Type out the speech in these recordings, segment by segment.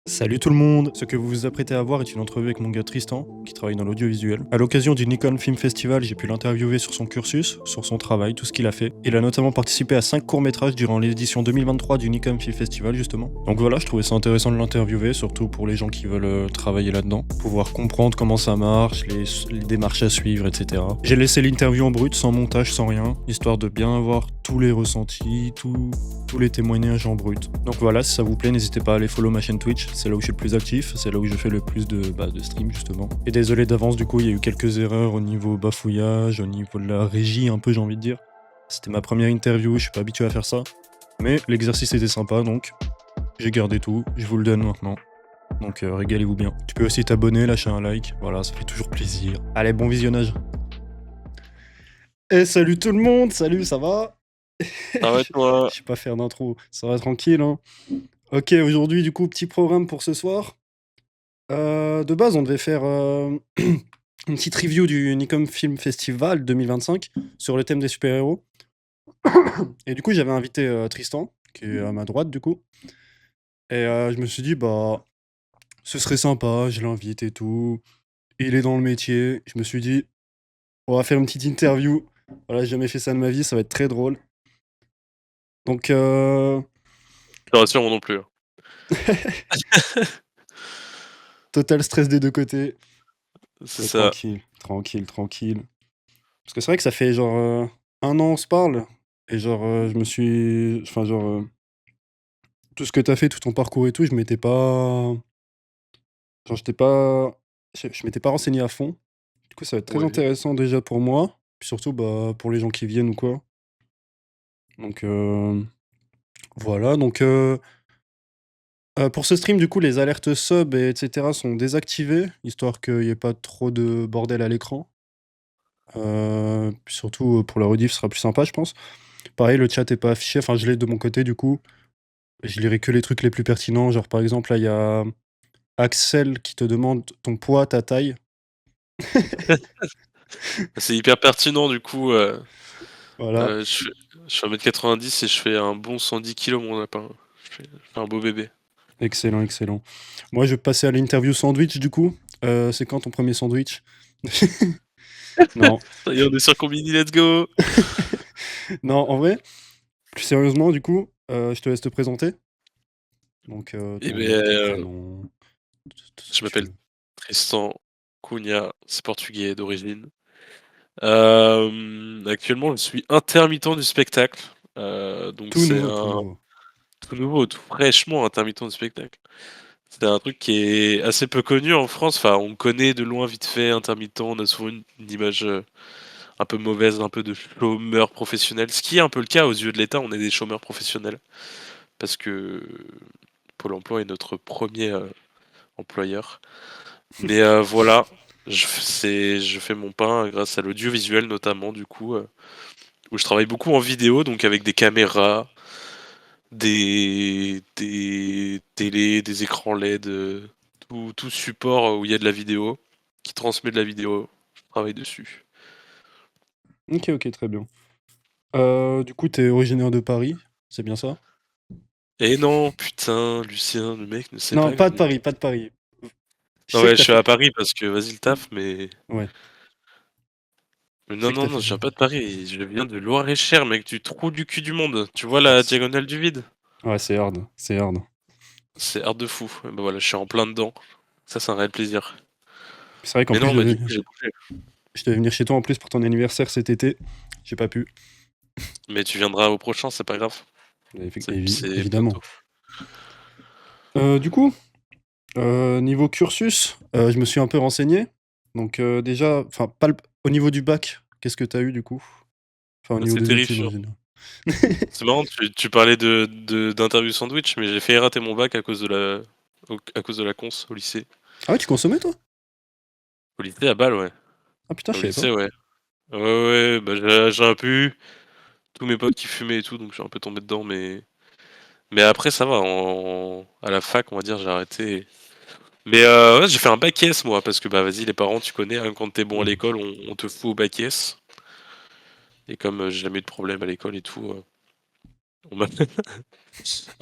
Salut tout le monde! Ce que vous vous apprêtez à voir est une entrevue avec mon gars Tristan, qui travaille dans l'audiovisuel. À l'occasion du Nikon Film Festival, j'ai pu l'interviewer sur son cursus, sur son travail, tout ce qu'il a fait. Il a notamment participé à 5 courts-métrages durant l'édition 2023 du Nikon Film Festival, justement. Donc voilà, je trouvais ça intéressant de l'interviewer, surtout pour les gens qui veulent travailler là-dedans, pouvoir comprendre comment ça marche, les démarches à suivre, etc. J'ai laissé l'interview en brut, sans montage, sans rien, histoire de bien avoir tous les ressentis, tous les témoignages en brut. Donc voilà, si ça vous plaît, n'hésitez pas à aller follow ma chaîne Twitch, c'est là où je suis le plus actif, c'est là où je fais le plus de stream justement. Et désolé d'avance, du coup, il y a eu quelques erreurs au niveau bafouillage, au niveau de la régie un peu, j'ai envie de dire. C'était ma première interview, je suis pas habitué à faire ça. Mais l'exercice était sympa, donc j'ai gardé tout, je vous le donne maintenant. Donc régalez-vous bien. Tu peux aussi t'abonner, lâcher un like, voilà, ça fait toujours plaisir. Allez, bon visionnage. Eh salut tout le monde, salut, ça va? Ça va toi? Je sais pas faire d'intro, ça va tranquille, hein. Ok, aujourd'hui, du coup, petit programme pour ce soir. De base, on devait faire une petite review du Nikon Film Festival 2025 sur le thème des super-héros. Et du coup, j'avais invité Tristan, qui est à ma droite, du coup. Et je me suis dit, bah, ce serait sympa, je l'invite et tout. Il est dans le métier. Je me suis dit, on va faire une petite interview. Voilà, j'ai jamais fait ça de ma vie, ça va être très drôle. Donc, Je te rassure, moi non plus, hein. total stress des deux côtés. C'est Mais ça. tranquille, tranquille, tranquille. Parce que c'est vrai que ça fait genre un an on se parle. Et genre, je me suis. Enfin, genre, tout ce que t'as fait, tout ton parcours et tout, je m'étais pas. Genre, j'étais pas. Je m'étais pas renseigné à fond. Du coup, ça va être très Oui. intéressant déjà pour moi. Puis surtout, bah, pour les gens qui viennent ou quoi. Donc, voilà. Donc, pour ce stream, du coup, les alertes sub et etc. sont désactivées, histoire qu'il y ait pas trop de bordel à l'écran. Puis surtout, pour la rediff, ce sera plus sympa, je pense. Pareil, le chat est pas affiché. Enfin, je l'ai de mon côté, du coup. Je lirai que les trucs les plus pertinents. Genre, par exemple, là, il y a Axel qui te demande ton poids, ta taille. C'est hyper pertinent du coup, Voilà. je fais je fais 1,90 m et je fais un bon 110 kilos mon lapin. Je fais un beau bébé. Excellent, excellent. Moi, je vais passer à l'interview sandwich, du coup. C'est quand ton premier sandwich? Non. Ça y est, on est sur Combini, let's go! Non, en vrai, plus sérieusement, du coup, je te laisse te présenter. Donc, Et ton nom, ton beh, prénom, tout ce je que tu m'appelle veux. Tristan Cunha, c'est portugais d'origine. Actuellement, je suis intermittent du spectacle, donc Tout c'est nouveau, tout un nouveau. tout nouveau, tout fraîchement intermittent du spectacle. C'est un truc qui est assez peu connu en France. Enfin, on connaît de loin vite fait intermittent. On a souvent une image un peu mauvaise, un peu de chômeur professionnel. Ce qui est un peu le cas aux yeux de l'État. On est des chômeurs professionnels parce que Pôle Emploi est notre premier employeur. Mais voilà, je fais mon pain grâce à l'audiovisuel notamment du coup, où je travaille beaucoup en vidéo, donc avec des caméras, des télés, des écrans LED, tout support où il y a de la vidéo, qui transmet de la vidéo, je travaille dessus. Ok, ok, très bien. Du coup, t'es originaire de Paris, c'est bien ça? Et non, putain, Lucien, le mec ne sait Non, pas que pas je de viens de... Paris, pas de Paris. Je Non sais que ouais, je t'as suis fait. à Paris parce que vas-y le taf, mais... Je Non, sais que non, t'as non, fait. je viens pas de Paris, je viens de Loir-et-Cher, mec, du trou du cul du monde. Tu vois Ah, la diagonale du vide? ouais, c'est hard, c'est hard. C'est hard de fou. Et ben voilà, je suis en plein dedans. Ça, c'est un réel plaisir. C'est vrai qu'en Mais plus, non, bah du coup, j'ai bougé. je devais venir chez toi en plus pour ton anniversaire cet été. J'ai pas pu. Mais tu viendras au prochain, c'est pas grave. C'est Évidemment. bientôt. Du coup, niveau cursus, je me suis un peu renseigné. Donc déjà, enfin, pas au niveau du bac, qu'est-ce que t'as eu du coup? Enfin, au Bah, niveau c'est des études en terrifiant. général. C'est marrant, tu parlais d'interview sandwich, mais j'ai failli rater mon bac à cause de la cons au lycée. Ah ouais, tu consommais toi? Au lycée à Bâle, ouais. Ah putain, je Au savais pas. lycée, ouais. Ouais, ouais, bah j'ai un peu eu tous mes potes qui fumaient et tout, donc j'ai un peu tombé dedans, mais après ça va. À la fac, on va dire, j'ai arrêté. Mais ouais, j'ai fait un bac S moi, parce que bah vas-y, les parents, tu connais, hein, quand t'es bon à Mhm. l'école, on te fout au bac S. Et comme j'ai jamais eu de problème à l'école et tout, On m'a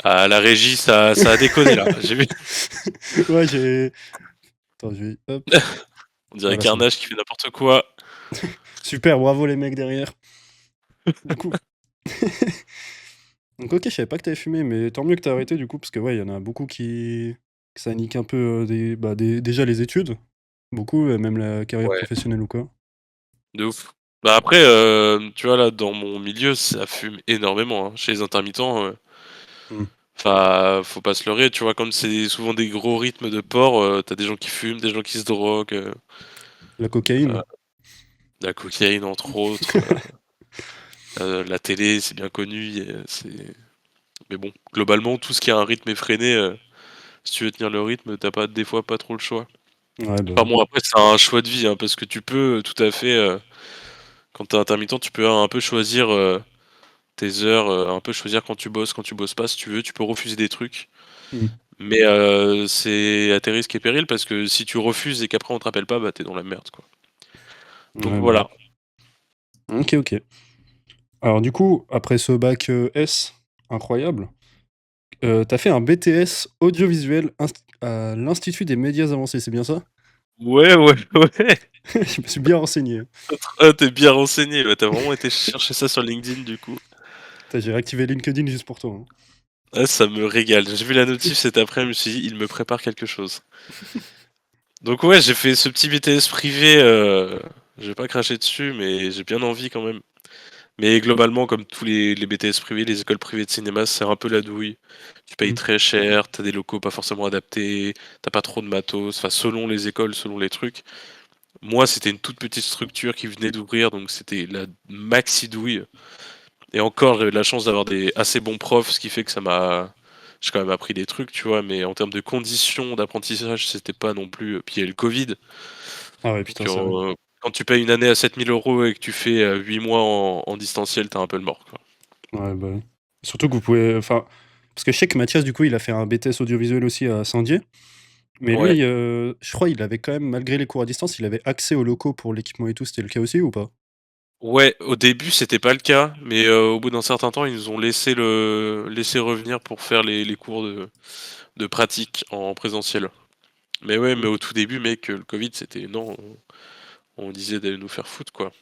Ah la régie, ça a déconné là. J'ai vu Ouais, j'ai attends, je vais hop, on dirait voilà, c'est bon. Carnage qui fait n'importe quoi. Super, bravo les mecs derrière. Du coup donc OK, je savais pas que t'avais fumé, mais tant mieux que tu arrêté du coup, parce que ouais, il y en a beaucoup que ça nique un peu, déjà les études, beaucoup, même la carrière Ouais, professionnelle ou quoi. de ouf. Bah après, tu vois là, dans mon milieu, ça fume énormément, hein. Chez les intermittents, Mmh. enfin, faut pas se leurrer, tu vois? Comme c'est souvent des gros rythmes de port, tu des gens qui fument, des gens qui se droguent, La cocaïne? de la cocaïne entre autres, la télé, c'est bien connu, mais bon, globalement, tout ce qui a un rythme effréné, si tu veux tenir le rythme, tu pas des fois pas trop le choix. Ouais, bah, Enfin ouais. bon, après c'est un choix de vie, hein, parce que tu peux, tout à fait, quand tu es intermittent, tu peux un peu choisir, tes heures, un peu choisir quand tu bosses pas si tu veux, tu peux refuser des trucs. Mmh. Mais c'est à tes risques et périls parce que si tu refuses et qu'après on te rappelle pas, bah, tu es dans la merde, quoi. Donc Ouais, bah, ouais. voilà. OK, OK. Alors du coup, après ce bac, S incroyable, tu fait un BTS audiovisuel à l'Institut des médias avancés, c'est bien ça? Ouais, ouais, ouais. Je me suis bien renseigné, hein. Ah, tu bien renseigné, bah, tu vraiment été chercher ça sur LinkedIn du coup. Putain, j'ai réactivé LinkedIn juste pour toi, hein. Ah, ça me régale. J'ai vu la notif cet après, je me suis dit: «Il me prépare quelque chose». Donc ouais, j'ai fait ce petit BTS privé, je vais pas cracher dessus, mais j'ai bien envie quand même. Mais globalement, comme tous les BTS privés, les écoles privées de cinéma, c'est un peu la douille. Tu payes Mmh. très cher, t'as des locaux pas forcément adaptés, t'as pas trop de matos, enfin selon les écoles, selon les trucs. Moi, c'était une toute petite structure qui venait d'ouvrir, donc c'était la maxi douille. Et encore, j'avais de la chance d'avoir des assez bons profs, ce qui fait que ça m'a j'ai quand même appris des trucs, tu vois, mais en termes de conditions d'apprentissage, c'était pas non plus. Puis il y a eu le Covid. Ah ouais, Donc, putain, ça ouais. quand tu payes une année à 7 000 € et que tu fais 8 mois en distanciel, t'as un peu le mort, quoi. Ouais, bah, oui. Surtout que vous pouvez enfin, parce que je sais que Mathias, du coup, il a fait un BTS audiovisuel aussi à Saint-Dié, mais Ouais. lui, je crois il avait quand même, malgré les cours à distance, il avait accès aux locaux pour l'équipement et tout, c'était le cas aussi ou pas? Ouais, au début, c'était pas le cas, mais au bout d'un certain temps, ils nous ont laissé revenir pour faire les cours de pratique en présentiel. Mais ouais, mais OK. au tout début, mec, le Covid, c'était non, on disait d'aller nous faire foutre, quoi.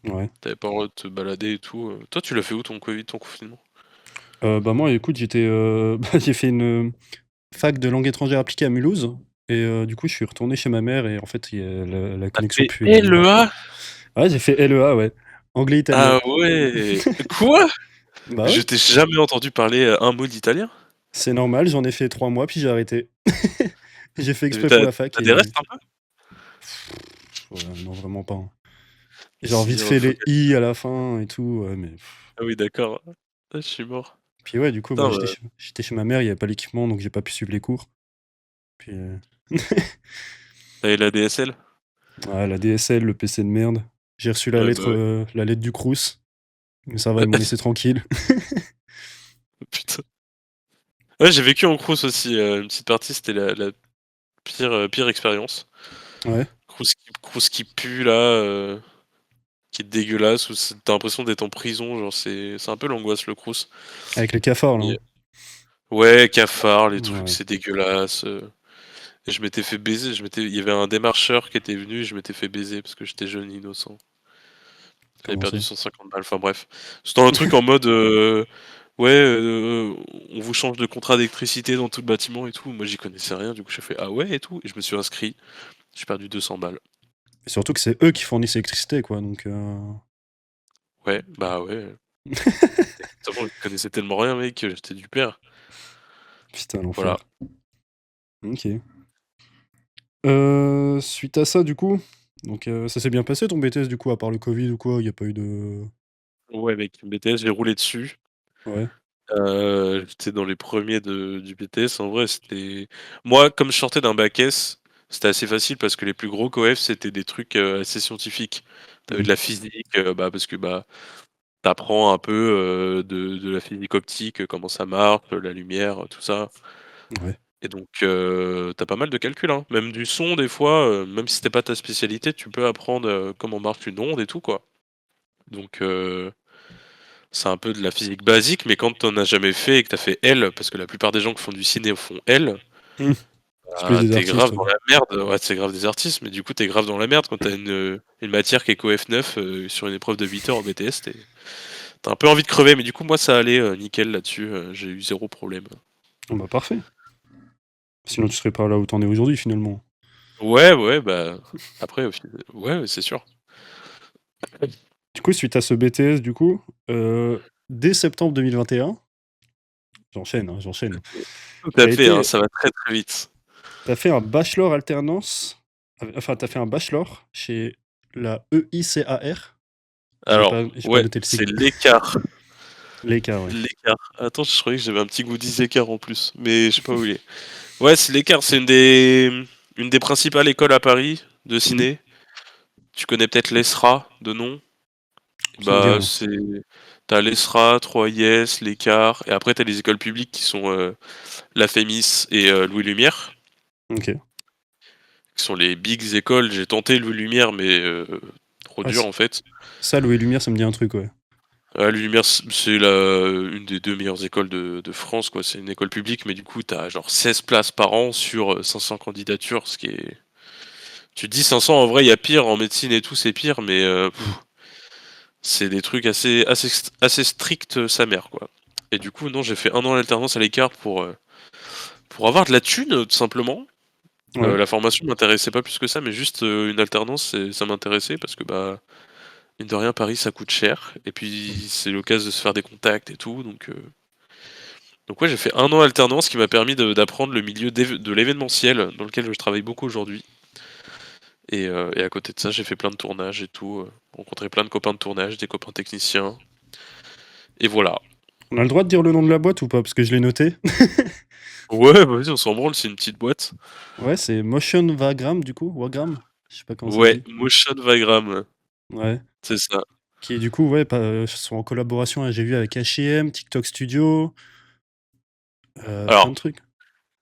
Ouais. Tu pas le droit de te balader et tout, Toi, tu l'as fait où ton Covid, ton confinement? Bah, moi, écoute, bah, j'ai fait une, fac de langue étrangère appliquée à Mulhouse et du coup, je suis retourné chez ma mère et en fait, il y a la Tu connexion fait puait la merde. LEA? Ouais, j'ai fait LEA, ouais, anglais-italien. Ah ouais! Quoi? Bah, Je ouais, t'ai jamais entendu parler, un mot d'italien. c'est normal, j'en ai fait 3 mois puis j'ai arrêté. J'ai fait Tu exprès pour la fac as des restes et un peu? ouais, non, vraiment pas, hein. Genre Si, vite fait faut les i à la fin et tout, ouais, mais ah oui, d'accord. Ah, je suis mort. puis ouais, du coup, bah, Putain, j'étais chez ma mère, il y avait pas l'équipement donc j'ai pas pu suivre les cours. Puis, tu la DSL? ouais, la DSL, le PC de merde. J'ai reçu Ouais, bah, ouais. la lettre du Crous, mais ça va, ils m'ont laissé tranquille. Putain. Ouais, j'ai vécu en Crous aussi, une petite partie, c'était la pire expérience. Ouais, Crous qui pue là, qui est dégueulasse, où tu l'impression d'être en prison, genre c'est un peu l'angoisse le Crous. avec les cafards là, Et hein. ouais, cafards, les trucs, Ouais, c'est dégueulasse, et je m'étais fait baiser, il y avait un démarcheur qui était venu, et je m'étais fait baiser parce que j'étais jeune innocent. J'avais comment perdu ça? 150 balles, enfin bref. C'était un truc en mode, ouais, on vous change de contrat d'électricité dans tout le bâtiment et tout. Moi, j'y connaissais rien, du coup, j'ai fait: «Ah ouais?» et tout, et je me suis inscrit. J'ai perdu 200 balles. Et surtout que c'est eux qui fournissent l'électricité quoi, donc Ouais, bah ouais. Exactement, je connaissais tellement rien, mec, j'étais du père. putain Voilà. l'enfer. OK. Suite à ça du coup, donc ça s'est bien passé ton BTS du coup, à part le covid ou quoi? Il y a pas eu de Ouais, mec, BTS, j'ai roulé dessus. ouais, J'étais dans les premiers du BTS. En vrai, c'était moi, comme je sortais d'un bac S, c'était assez facile parce que les plus gros coefs, c'était des trucs, assez scientifiques. T'avais mmh, de la physique, bah, parce que, bah, tu un peu, de la physique optique, comment ça marche, la lumière, tout ça, ouais. et donc tu pas mal de calculs, hein. Même du son des fois, même si c'était pas ta spécialité, tu peux apprendre, comment marche une onde et tout, quoi. Donc c'est un peu de la physique basique, mais quand t'en as jamais fait et que t'as fait L, parce que la plupart des gens qui font du ciné font L, Mmh. C'est plus bah, des tu artistes, grave ouais. dans la merde. Ouais, c'est grave des artistes, mais du coup, t'es grave dans la merde quand t'as une matière qui est qu'au F9 sur une épreuve de 8 heures en BTS. T'as un peu envie de crever, mais du coup, moi, ça allait nickel là-dessus. J'ai eu zéro problème. Ah bah, parfait. Sinon tu serais pas là où tu es aujourd'hui, finalement. Ouais, ouais, bah après, ouais, ouais, c'est sûr. Du coup, suite à ce BTS, du coup, dès septembre 2021, j'enchaîne, hein, j'enchaîne. Tout Tu à as fait, hein, été ça va très très vite. tu fait un bachelor alternance, enfin, tu as fait un bachelor chez la EICAR. Alors, J'ai pas ouais, noté le c'est sigle. l'écart. L'ECAR, ouais. L'écart. Attends, je croyais que j'avais un petit goodies écart en plus, mais je sais pas où il est. Ouais, c'est l'écart, c'est une des principales écoles à Paris de Mmh. ciné. Tu connais peut-être l'ESRA de nom. Ça me dit Bah, rien. t'as l'ESRA, 3IS, l'écart, et après t'as les écoles publiques qui sont la Fémis et Louis Lumière, OK. qui sont les bigs écoles. J'ai tenté Louis Lumière, mais trop Ah dur ç en fait. ça, Louis Lumière, ça me dit un truc, ouais. Louis Lumière, c'est une des deux meilleures écoles de France, quoi. C'est une école publique, mais du coup, t'as genre 16 places par an sur 500 candidatures, ce qui est. Tu te dis 500, en vrai, il y a pire en médecine et tout, c'est pire, mais Mmh. c'est des trucs assez stricts, sa mère, quoi. Et du coup, non, j'ai fait un an d'alternance à l'écart pour avoir de la thune, tout simplement. Ouais. La formation m'intéressait pas plus que ça, mais juste une alternance, ça m'intéressait parce que, bah, mine de rien, Paris, ça coûte cher. Et puis, Mmh. c'est l'occasion de se faire des contacts et tout. Donc ouais, j'ai fait un an alternance qui m'a permis d'apprendre le milieu de l'événementiel, dans lequel je travaille beaucoup aujourd'hui. Et à côté de ça, j'ai fait plein de tournages et tout. Rencontré plein de copains de tournage, des copains techniciens. Et voilà. On a le droit de dire le nom de la boîte ou pas? Parce que je l'ai noté. Ouais, bah vas-y, on s'en branle, c'est une petite boîte. Ouais, c'est Motion Vagram, du coup, Wagram? Je sais pas comment ça se Ouais, dit. Motion Vagram, Ouais. c'est ça. Qui est du coup, ouais, sont en collaboration, j'ai vu avec H&M, TikTok Studio, plein Alors, de trucs.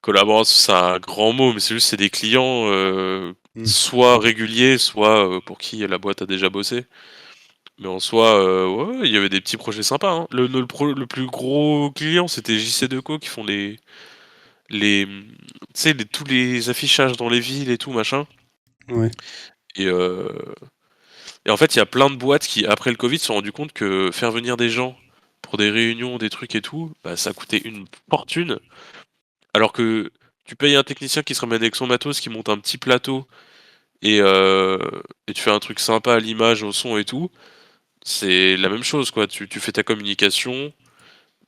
collaboration, c'est un grand mot, mais c'est des clients Mmh. soit réguliers, soit pour qui la boîte a déjà bossé. Mais en soi, ouais, ouais, il y avait des petits projets sympas, hein. Le plus gros client, c'était JC Deco qui font tu sais, tous les affichages dans les villes et tout, machin. Ouais. Et, euh, et en fait, il y a plein de boîtes qui, après le Covid, se sont rendu compte que faire venir des gens pour des réunions, des trucs et tout, bah, ça coûtait une fortune. Alors que tu payes un technicien qui se ramène avec son matos, qui monte un petit plateau, et, euh, et tu fais un truc sympa à l'image, au son et tout, c'est la même chose, quoi. Tu fais ta communication,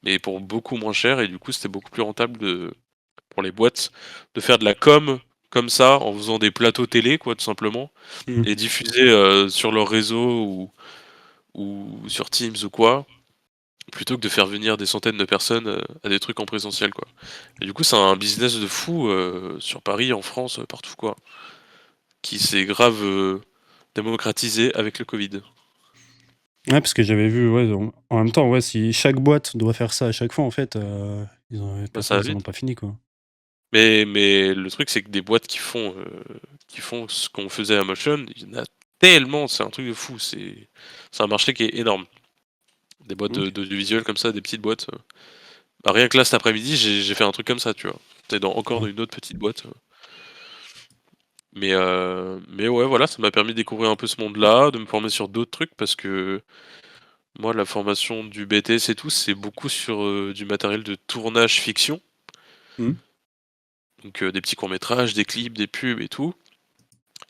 mais pour beaucoup moins cher, et du coup, c'était beaucoup plus rentable pour les boîtes de faire de la com comme ça, en faisant des plateaux télé, quoi, tout simplement, Mmh. et diffuser sur leur réseau ou sur Teams ou quoi, plutôt que de faire venir des centaines de personnes à des trucs en présentiel, quoi. Et du coup, c'est un business de fou sur Paris, en France, partout, quoi, qui s'est grave démocratisé avec le Covid. Ouais, parce que j'avais vu, ouais, en même temps, ouais, si chaque boîte doit faire ça à chaque fois, en fait, Bah, ça va ils en vite. ont pas fini, quoi. Mais le truc, c'est que des boîtes qui font ce qu'on faisait à Motion, il y en a tellement, c'est un truc de fou. C'est un marché qui est énorme. Des boîtes OK. d'audiovisuel comme ça, des petites boîtes. Bah, rien que là, cet après-midi, j'ai fait un truc comme ça, tu vois. C'est encore Ouais. une autre petite boîte. Mais ouais, voilà, ça m'a permis de découvrir un peu ce monde-là, de me former sur d'autres trucs, parce que moi, la formation du BTS et tout, c'est beaucoup sur du matériel de tournage fiction. Mmh. Donc des petits courts-métrages, des clips, des pubs et tout.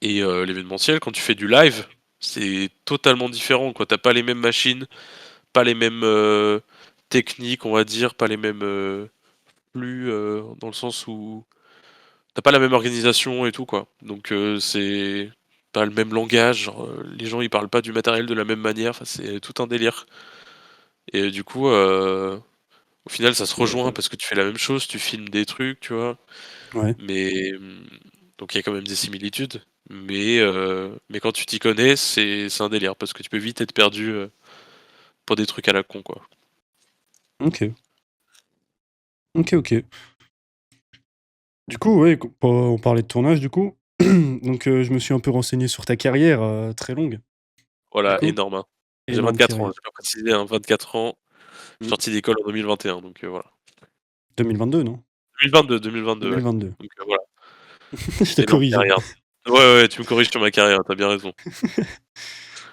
Et l'événementiel, quand tu fais du live, c'est totalement différent, quoi. T'as pas les mêmes machines, pas les mêmes techniques, on va dire, pas les mêmes flux, dans le sens où t'as pas la même organisation et tout, quoi. Donc c'est pas le même langage, genre, les gens ils parlent pas du matériel de la même manière, enfin c'est tout un délire. Et du coup, au final ça se rejoint parce que tu fais la même chose, tu filmes des trucs, tu vois. Ouais. Mais donc il y a quand même des similitudes. Mais quand tu t'y connais, c'est un délire parce que tu peux vite être perdu pour des trucs à la con, quoi. OK. OK, OK. Du coup, ouais, on parlait de tournage, du coup. Donc, je me suis un peu renseigné sur ta carrière, très longue, du Voilà, coup. énorme, hein. J'ai Énorme 24 ans, carrière. j'ai pas précisé, hein, 24 ans. Je suis Mmh. sorti d'école en 2021, donc voilà. 2022, non? 2022, ouais. 2022. Donc voilà, Je t'ai énorme corrigé. carrière. Ouais, ouais, tu me corriges sur ma carrière, tu as bien raison.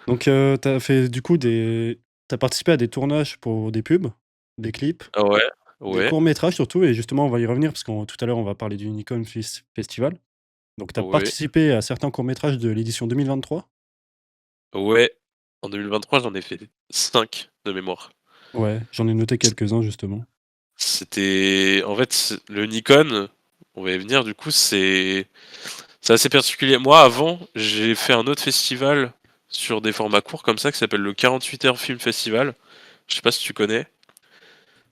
Donc, tu fait du coup t'as participé à des tournages pour des pubs, des clips, Ah ouais, des ouais, courts-métrages surtout et justement on va y revenir parce qu'on tout à l'heure on va parler du Nikon Festival. Donc tu as ouais, participé à certains courts-métrages de l'édition 2023? ouais. En 2023, j'en ai fait 5 de mémoire. Ouais, j'en ai noté quelques-uns justement. C'était en fait, le Nikon, on va y venir du coup, c'est assez particulier. Moi, avant, j'ai fait un autre festival sur des formats courts comme ça qui s'appelle le 48 heures film festival. Je sais pas si tu connais.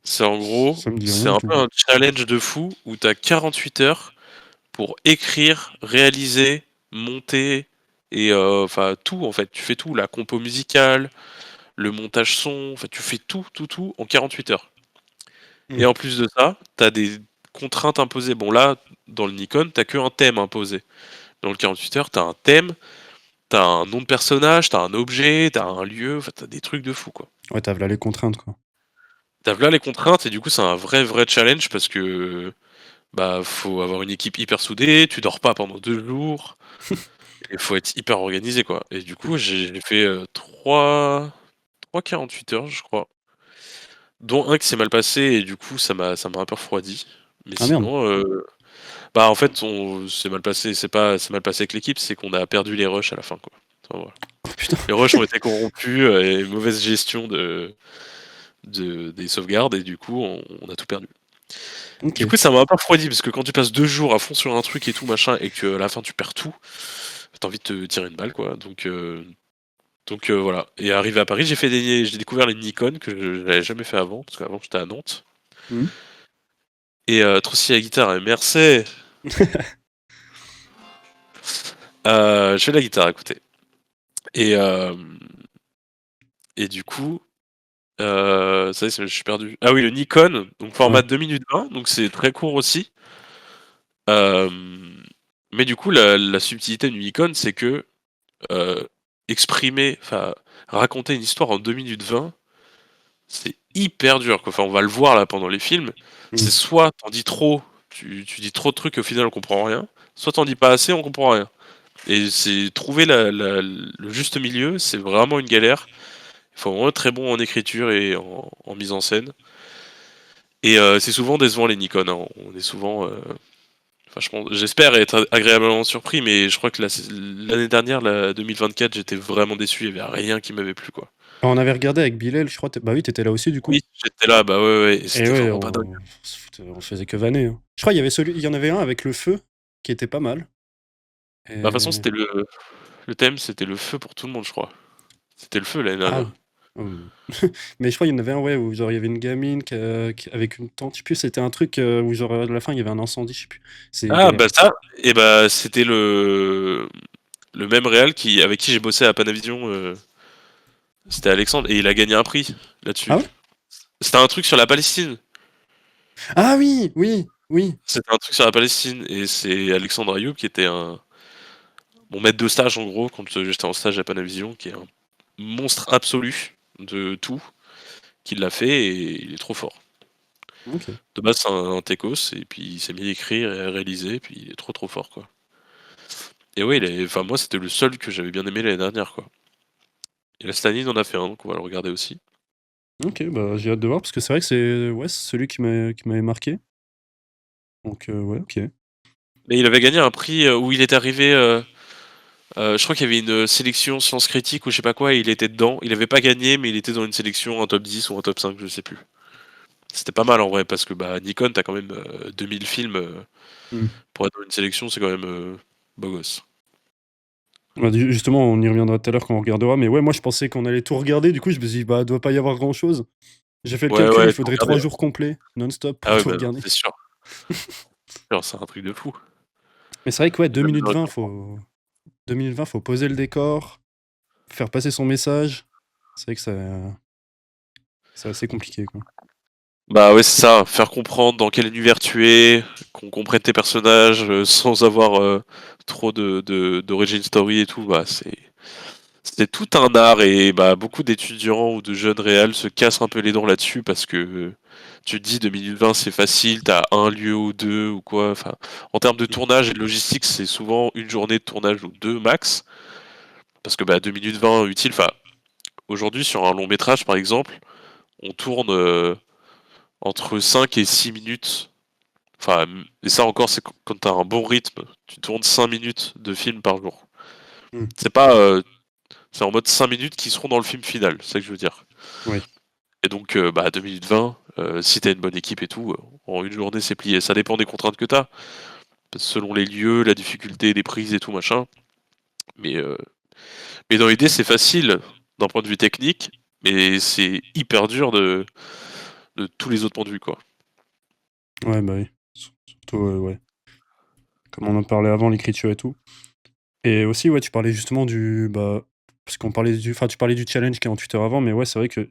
C'est en gros, Ça me dit rien c'est du un tout. peu un challenge de fou où tu as 48 heures pour écrire, réaliser, monter et enfin tout en fait. Tu fais tout, la compo musicale, le montage son, enfin tu fais tout, tout, tout en 48 heures. Mmh. Et en plus de ça, tu as des contraintes imposées. Bon là, dans le Nikon, t'as que un thème imposé. Dans le 48 heures, t'as un thème, t'as un nom de personnage, t'as un objet, t'as un lieu, enfin t'as des trucs de fou quoi. Ouais, tu là les contraintes quoi. T'as là les contraintes et du coup c'est un vrai vrai challenge parce que bah faut avoir une équipe hyper soudée, tu dors pas pendant 2 jours, il faut être hyper organisé quoi. Et du coup j'ai fait 3 48 heures je crois, dont un qui s'est mal passé et du coup ça m'a un peu refroidi. Mais Ah merde! sinon, bah en fait on c'est mal passé, c'est mal passé avec l'équipe, c'est qu'on a perdu les rushs à la fin quoi. Enfin, voilà. Oh putain! Les rushs ont été corrompus et mauvaise gestion des sauvegardes et du coup on a tout perdu. Du OK. coup ça m'a un peu refroidi parce que quand tu passes 2 jours à fond sur un truc et tout machin et qu'à la fin tu perds tout, t'as envie de te tirer une balle quoi. Donc voilà. Et arrivé à Paris, j'ai découvert les Nikon que je n'avais jamais fait avant parce qu'avant j'étais à Nantes. Mmh. Et trop stylé la guitare, et merci. Je fais de la guitare, écoutez. Et et du coup, ça y est, je suis perdu. Ah oui, le Nikon, donc format Ouais. 2 minutes 20, donc c'est très court aussi. Hem, mais du coup, la subtilité du Nikon, c'est que, heu, exprimer, enfin, raconter une histoire en 2 minutes 20, c'est hyper dur, quoi. Enfin, on va le voir là pendant les films. C'est Mmh. soit t'en dis trop, tu dis trop de trucs, au final on comprend rien, soit t'en dis pas assez, on comprend rien. Et c'est trouver le juste milieu, c'est vraiment une galère. Il faut vraiment être très bon en écriture et en mise en scène. Et c'est souvent décevant les Nikon, hein. On est souvent, enfin, j'espère être agréablement surpris, mais je crois que l'année dernière, la 2024, j'étais vraiment déçu. Il y avait rien qui m'avait plu, quoi. On avait regardé avec Bilal, je crois, bah oui, tu étais là aussi du coup? Oui, j'étais là, bah ouais, ouais, et Et c'était ouais, vraiment pas dingue. on se faisait que vanner, hein. Je crois il y en avait un avec le feu qui était pas mal Bah, de toute façon, et le thème, c'était le feu pour tout le monde, je crois. C'était le feu l'année ah! dernière. Mmh. Mais je crois il y en avait un, ouais, où genre il y avait une gamine qui avec une tente, je sais plus, c'était un truc, où genre, à la fin il y avait un incendie, je sais plus. C'est Ah, galère. bah ça, et bah c'était le même réal avec qui j'ai bossé à Panavision. C'était Alexandre et il a gagné un prix Ah là-dessus. ouais? C'était un truc sur la Palestine. Ah oui! Oui, oui. C'était un truc sur la Palestine et c'est Alexandre Ayoub qui était mon maître de stage en gros quand j'étais en stage à Panavision, qui est un monstre absolu de tout, qui l'a fait et il est trop fort. OK. De base c'est un techos et puis il s'est mis à écrire et à réaliser et puis il est trop trop fort quoi. Et ouais, enfin moi c'était le seul que j'avais bien aimé l'année dernière quoi. Et là cette année il en a fait un donc on va le regarder aussi. OK, bah, j'ai hâte de voir parce que c'est vrai que c'est celui qui m'avait marqué. Donc ouais, OK. Mais il avait gagné un prix où il est arrivé. Je crois qu'il y avait une sélection sciences critiques ou je sais pas quoi, et il était dedans. Il avait pas gagné, mais il était dans une sélection, un top 10 ou un top 5, je sais plus. C'était pas mal en vrai, parce que bah Nikon, t'as quand même 2000 films Mmh. pour être dans une sélection, c'est quand même beau gosse. Bah, justement, on y reviendra tout à l'heure quand on regardera, mais ouais, moi je pensais qu'on allait tout regarder, du coup je me suis dit: «Bah, doit pas y avoir grand-chose». J'ai fait le Ouais, calcul, il ouais, faut faudrait regarder, 3 hein. jours complets, non-stop pour Ah ouais, tout bah non, regarder. c'est sûr. Genre, c'est un truc de fou. Mais c'est vrai que ouais, Et 2 même minutes le 20, récompense. 2 minutes 20, faut poser le décor, faire passer son message. C'est vrai que c'est assez compliqué, quoi. Bah ouais, c'est ça, faire comprendre dans quel univers tu es, qu'on comprenne tes personnages sans avoir trop d'origin story et tout, bah c'est tout un art et bah, beaucoup d'étudiants ou de jeunes réals se cassent un peu les dents là-dessus parce que tu te dis 2 minutes 20 c'est facile, t'as un lieu ou deux ou quoi. Enfin, en termes de tournage et de logistique, c'est souvent une journée de tournage ou deux max. Parce que bah, 2 minutes 20 utile. Enfin, aujourd'hui sur un long métrage par exemple, on tourne entre 5 et 6 minutes. Enfin, et ça encore, c'est quand t'as un bon rythme, tu tournes 5 minutes de film par jour. Hmm. C'est pas, c'est en mode 5 minutes qui seront dans le film final, c'est ça que je veux dire. Oui. Et donc, bah, 2 minutes 20, si t'as une bonne équipe et tout, en une journée c'est plié. Ça dépend des contraintes que t'as, selon les lieux, la difficulté des prises et tout machin. Mais, euh, mais dans l'idée, c'est facile d'un point de vue technique, mais c'est hyper dur de tous les autres points de vue, quoi. Ouais, bah oui. Surtout, ouais. Comme on en parlait avant, l'écriture et tout. Et aussi, ouais, tu parlais justement du. Bah, parce qu'on parlait du. Enfin, tu parlais du challenge 48 heures avant, mais ouais, c'est vrai que.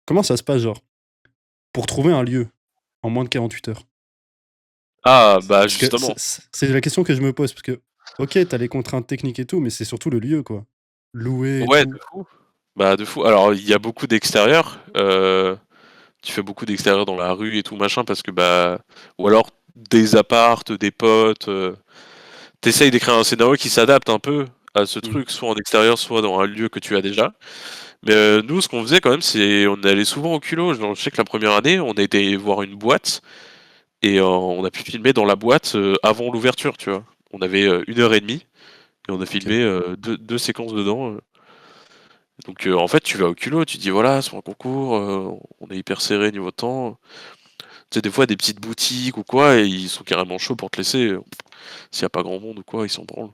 Comment ça se passe, genre, pour trouver un lieu en moins de 48 heures? Ah, bah Parce que justement. c'est la question que je me pose, parce que, ok, t'as les contraintes techniques et tout, mais c'est surtout le lieu, quoi. Louer et Ouais, tout. de fou. Bah, de fou. Alors, il y a beaucoup d'extérieur. Tu fais beaucoup d'extérieur dans la rue et tout machin parce que bah, ou alors des appartes, des potes. T'essayes d'écrire un scénario qui s'adapte un peu à ce Hmm. truc, soit en extérieur, soit dans un lieu que tu as déjà. Mais nous, ce qu'on faisait quand même, c'est on allait souvent au culot. Genre, je sais que la première année, on a été voir une boîte et on a pu filmer dans la boîte avant l'ouverture, tu vois. On avait 1 heure et demie et on a Ok. filmé deux séquences dedans. Donc en fait, tu vas au culot, tu dis voilà, c'est un concours, on est hyper serré niveau temps. Tu sais, des fois, des petites boutiques ou quoi, et ils sont carrément chauds pour te laisser. S'il y a pas grand monde ou quoi, ils s'en branlent.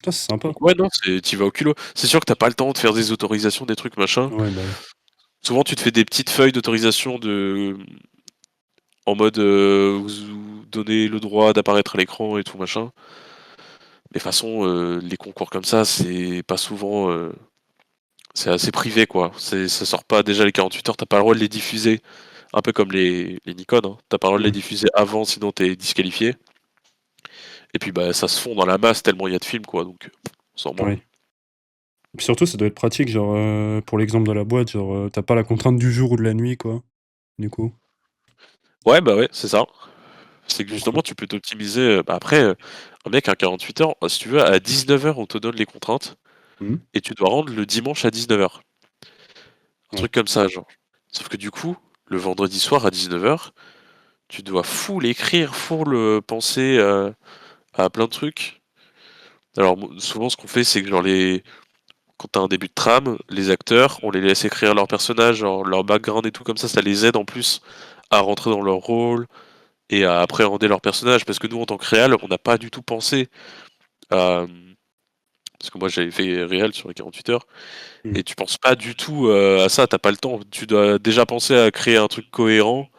Ça, c'est sympa. Donc ouais, non, t'y vas au culot. C'est sûr que t'as pas le temps de faire des autorisations, des trucs machin. Ouais, bah oui. Souvent, tu te fais des petites feuilles d'autorisation de en mode vous donnez le droit d'apparaître à l'écran et tout machin. Mais de toute façon, les concours comme ça, c'est pas souvent. C'est assez privé quoi. Ça sort pas déjà les 48 heures, t'as pas le droit de les diffuser. Un peu comme les Nikon, hein. T'as pas le droit de les Hmm. diffuser avant, sinon t'es disqualifié. Et puis bah ça se fond dans la masse tellement il y a de films quoi, donc on s'en branle. Oui. Et puis surtout, ça doit être pratique, genre, pour l'exemple de la boîte, genre, tu pas la contrainte du jour ou de la nuit, quoi, du coup. Ouais bah ouais, c'est ça. C'est que Donc, justement tu peux t'optimiser. Bah après, un mec à 48 heures, si tu veux, à 19 heures on te donne les contraintes mmh, et tu dois rendre le dimanche à 19 heures. Un ouais, truc comme ça, genre. Sauf que du coup, le vendredi soir à 19 heures, tu dois full écrire, full penser à plein de trucs. Alors souvent ce qu'on fait c'est que genre quand t'as un début de trame, les acteurs, on les laisse écrire leurs personnages, genre leur background et tout comme ça les aide en plus à rentrer dans leur rôle et à appréhender leur personnage. Parce que nous, en tant que réal, on n'a pas du tout pensé à... Parce que moi, j'avais fait réal sur les 48 heures, mmh, et tu penses pas du tout à ça, t'as pas le temps. Tu dois déjà penser à créer un truc cohérent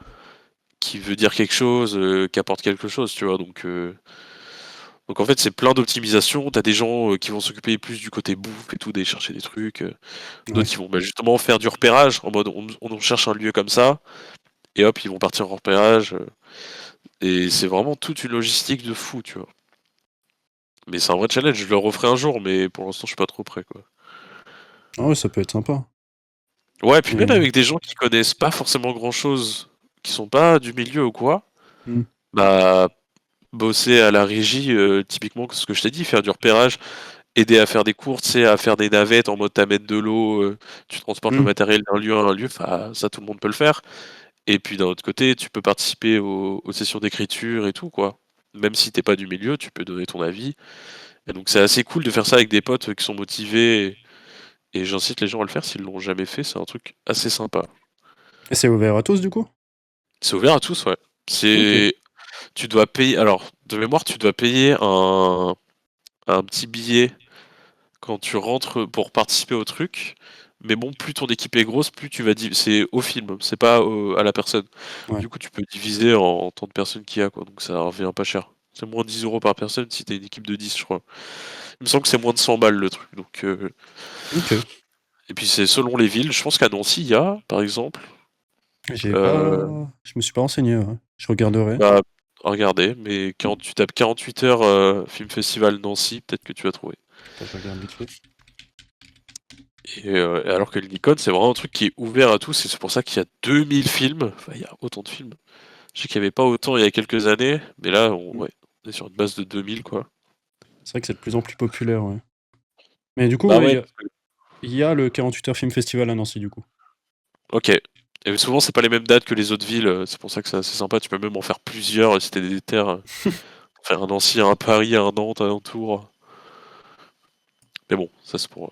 qui veut dire quelque chose, qui apporte quelque chose, tu vois. Donc en fait, c'est plein d'optimisation. T'as des gens qui vont s'occuper plus du côté bouffe et tout, d'aller chercher des trucs. D'autres ouais. qui vont bah, justement faire du repérage, en mode on cherche un lieu comme ça, et hop, ils vont partir en repérage. Et c'est vraiment toute une logistique de fou, tu vois. Mais c'est un vrai challenge, je le referai un jour, mais pour l'instant, je suis pas trop prêt, quoi. Ah ouais, ça peut être sympa. Ouais, puis même Et avec des gens qui connaissent pas forcément grand-chose, qui sont pas du milieu ou quoi, mmh, bah, bosser à la régie, typiquement, ce que je t'ai dit, faire du repérage, aider à faire des courses, tu sais, à faire des navettes en mode t'amènes de l'eau, tu transportes le mmh, matériel d'un lieu à un lieu, enfin, ça, tout le monde peut le faire. Et puis d'un autre côté, tu peux participer aux sessions d'écriture et tout, quoi. Même si t'es pas du milieu, tu peux donner ton avis. Et donc c'est assez cool de faire ça avec des potes qui sont motivés. Et j'incite les gens à le faire s'ils l'ont jamais fait, c'est un truc assez sympa. et c'est ouvert à tous, du coup? C'est ouvert à tous, ouais. OK, C'est, tu dois payer, alors de mémoire, tu dois payer un petit billet quand tu rentres pour participer au truc. Mais bon, plus ton équipe est grosse, plus tu vas c'est au film, c'est pas à la personne. ouais. Du coup, tu peux diviser en tant de personnes qu'il y a, quoi. Donc ça revient pas cher. C'est moins de 10 euros par personne si t'es une équipe de 10, je crois. Il me semble que c'est moins de 100 balles le truc. Donc, OK. et puis c'est selon les villes. Je pense qu'à Nancy, il y a, par exemple. J'ai Euh, pas je me suis pas renseigné, ouais. Je regarderai. Bah, regardez, mais Mmh. quand tu tapes 48 heures film festival Nancy, peut-être que tu vas trouver. Attends, je regarde vite fait. Alors que le Nikon, c'est vraiment un truc qui est ouvert à tous, et c'est pour ça qu'il y a 2000 films. Enfin, il y a autant de films. Je sais qu'il n'y avait pas autant il y a quelques années, mais là, Mm. ouais, on est sur une base de 2000, quoi. C'est vrai que c'est de plus en plus populaire, ouais. Mais du coup, Bah ouais, ouais, il y a le 48 heures film festival à Nancy, du coup. ok. Et souvent, c'est pas les mêmes dates que les autres villes, c'est pour ça que c'est assez sympa. Tu peux même en faire plusieurs si t'es des terres. Faire un Nancy, un Paris, un Nantes, un Tours. Mais bon, ça c'est pour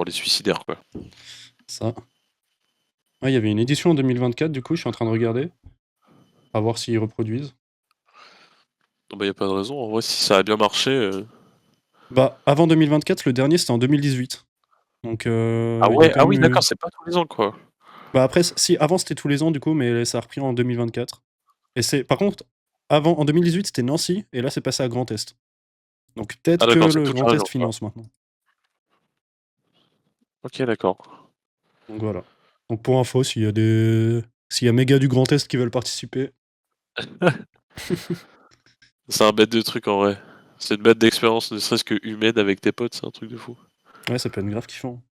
les suicidaires, quoi. Ça. Ouais, il y avait une édition en 2024, du coup, je suis en train de regarder. À voir s'ils reproduisent. Non, bah y a pas de raison. En vrai, si ça a bien marché. Bah, avant 2024, le dernier, c'était en 2018. Donc, Ah il y a ouais, quand ah même oui, d'accord, eu... c'est pas tous les ans, quoi. Bah après, si, avant, c'était tous les ans, du coup, mais ça a repris en 2024. Et c'est... Par contre, avant, en 2018, c'était Nancy, et là, c'est passé à Grand Est. Donc, peut-être Ah que d'accord, c'est le toute la Grand région, Est quoi. finance maintenant. Ok, d'accord. Donc, voilà. Donc, pour info, s'il y a des... S'il y a méga du Grand Est qui veulent participer... C'est un bête de truc, en vrai. C'est une bête d'expérience, ne serait-ce que humaine avec tes potes, c'est un truc de fou. Ouais, ça peut être grave kiffant.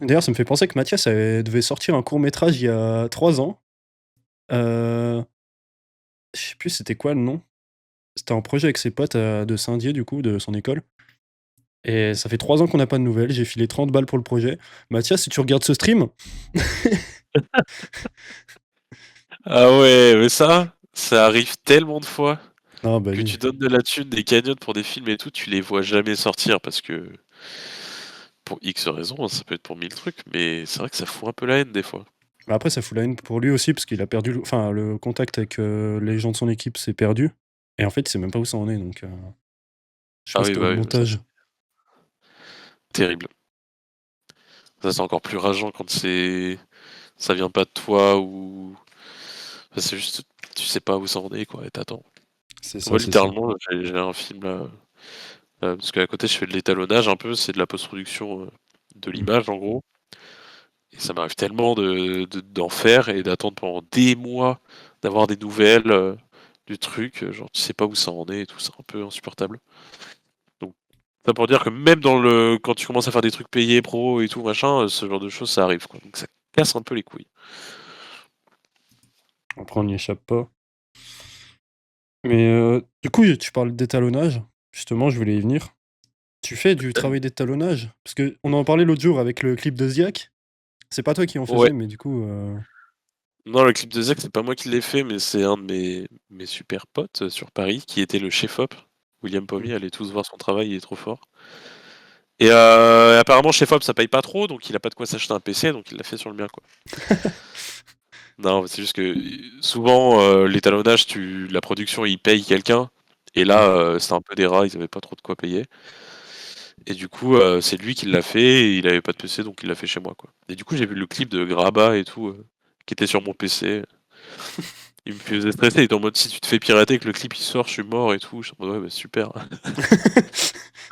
D'ailleurs, ça me fait penser que Mathias devait sortir un court-métrage il y a 3 ans. Euh... Je sais plus c'était quoi le nom. C'était un projet avec ses potes de Saint-Dié, du coup, de son école. Et ça fait 3 ans qu'on n'a pas de nouvelles. J'ai filé 30 balles pour le projet. Mathias, si tu regardes ce stream, Ah ouais, mais ça arrive tellement de fois ah bah que oui. tu donnes de la thune, des cagnottes pour des films et tout, tu les vois jamais sortir parce que pour X raisons, hein, ça peut être pour mille trucs, mais c'est vrai que ça fout un peu la haine des fois. Bah après, ça fout la haine pour lui aussi, parce qu'il a perdu. Enfin, le contact avec les gens de son équipe s'est perdu. Et en fait, il sait même pas où ça en est. Donc, je sais Ah pas si oui, c'était au bah oui, ça montage. c'est terrible. Ça c'est encore plus rageant quand ça vient pas de toi ou enfin, c'est juste tu sais pas où ça en est quoi et t'attends. C'est ça, Moi c'est ça. littéralement j'ai un film là parce qu'à côté je fais de l'étalonnage un peu, c'est de la post-production de Mm. l'image en gros. Et ça m'arrive tellement d'en faire et d'attendre pendant des mois d'avoir des nouvelles du truc, genre tu sais pas où ça en est et tout, c'est un peu insupportable. Donc ça pour dire que même quand tu commences à faire des trucs payés, pro et tout machin, ce genre de choses ça arrive quoi. Donc ça casse un peu les couilles. Après, on n'y échappe pas. Mais du coup, tu parles d'étalonnage. Justement, je voulais y venir. Tu fais du travail d'étalonnage? Parce que on en parlait l'autre jour avec le clip de Ziak. C'est pas toi qui en Ouais. faisais, mais du coup. Non, le clip de Zach, c'est pas moi qui l'ai fait, mais c'est un de mes super potes sur Paris qui était le chef-op. William Mm. Pommier, allez tous voir son travail, il est trop fort. Et apparemment, chef-op, ça paye pas trop, donc il a pas de quoi s'acheter un PC, donc il l'a fait sur le mien, quoi. Non, c'est juste que souvent, l'étalonnage, la production, il paye quelqu'un, et Mm. là, c'était un peu des rats, ils avaient pas trop de quoi payer. Et du coup, c'est lui qui l'a fait, et il avait pas de PC, donc il l'a fait chez moi, quoi. Et du coup, j'ai vu le clip de Graba et tout, qui était sur mon PC. Il me faisait stresser, il était en mode si tu te fais pirater, que le clip il sort, je suis mort et tout. Je suis en mode ouais, bah super.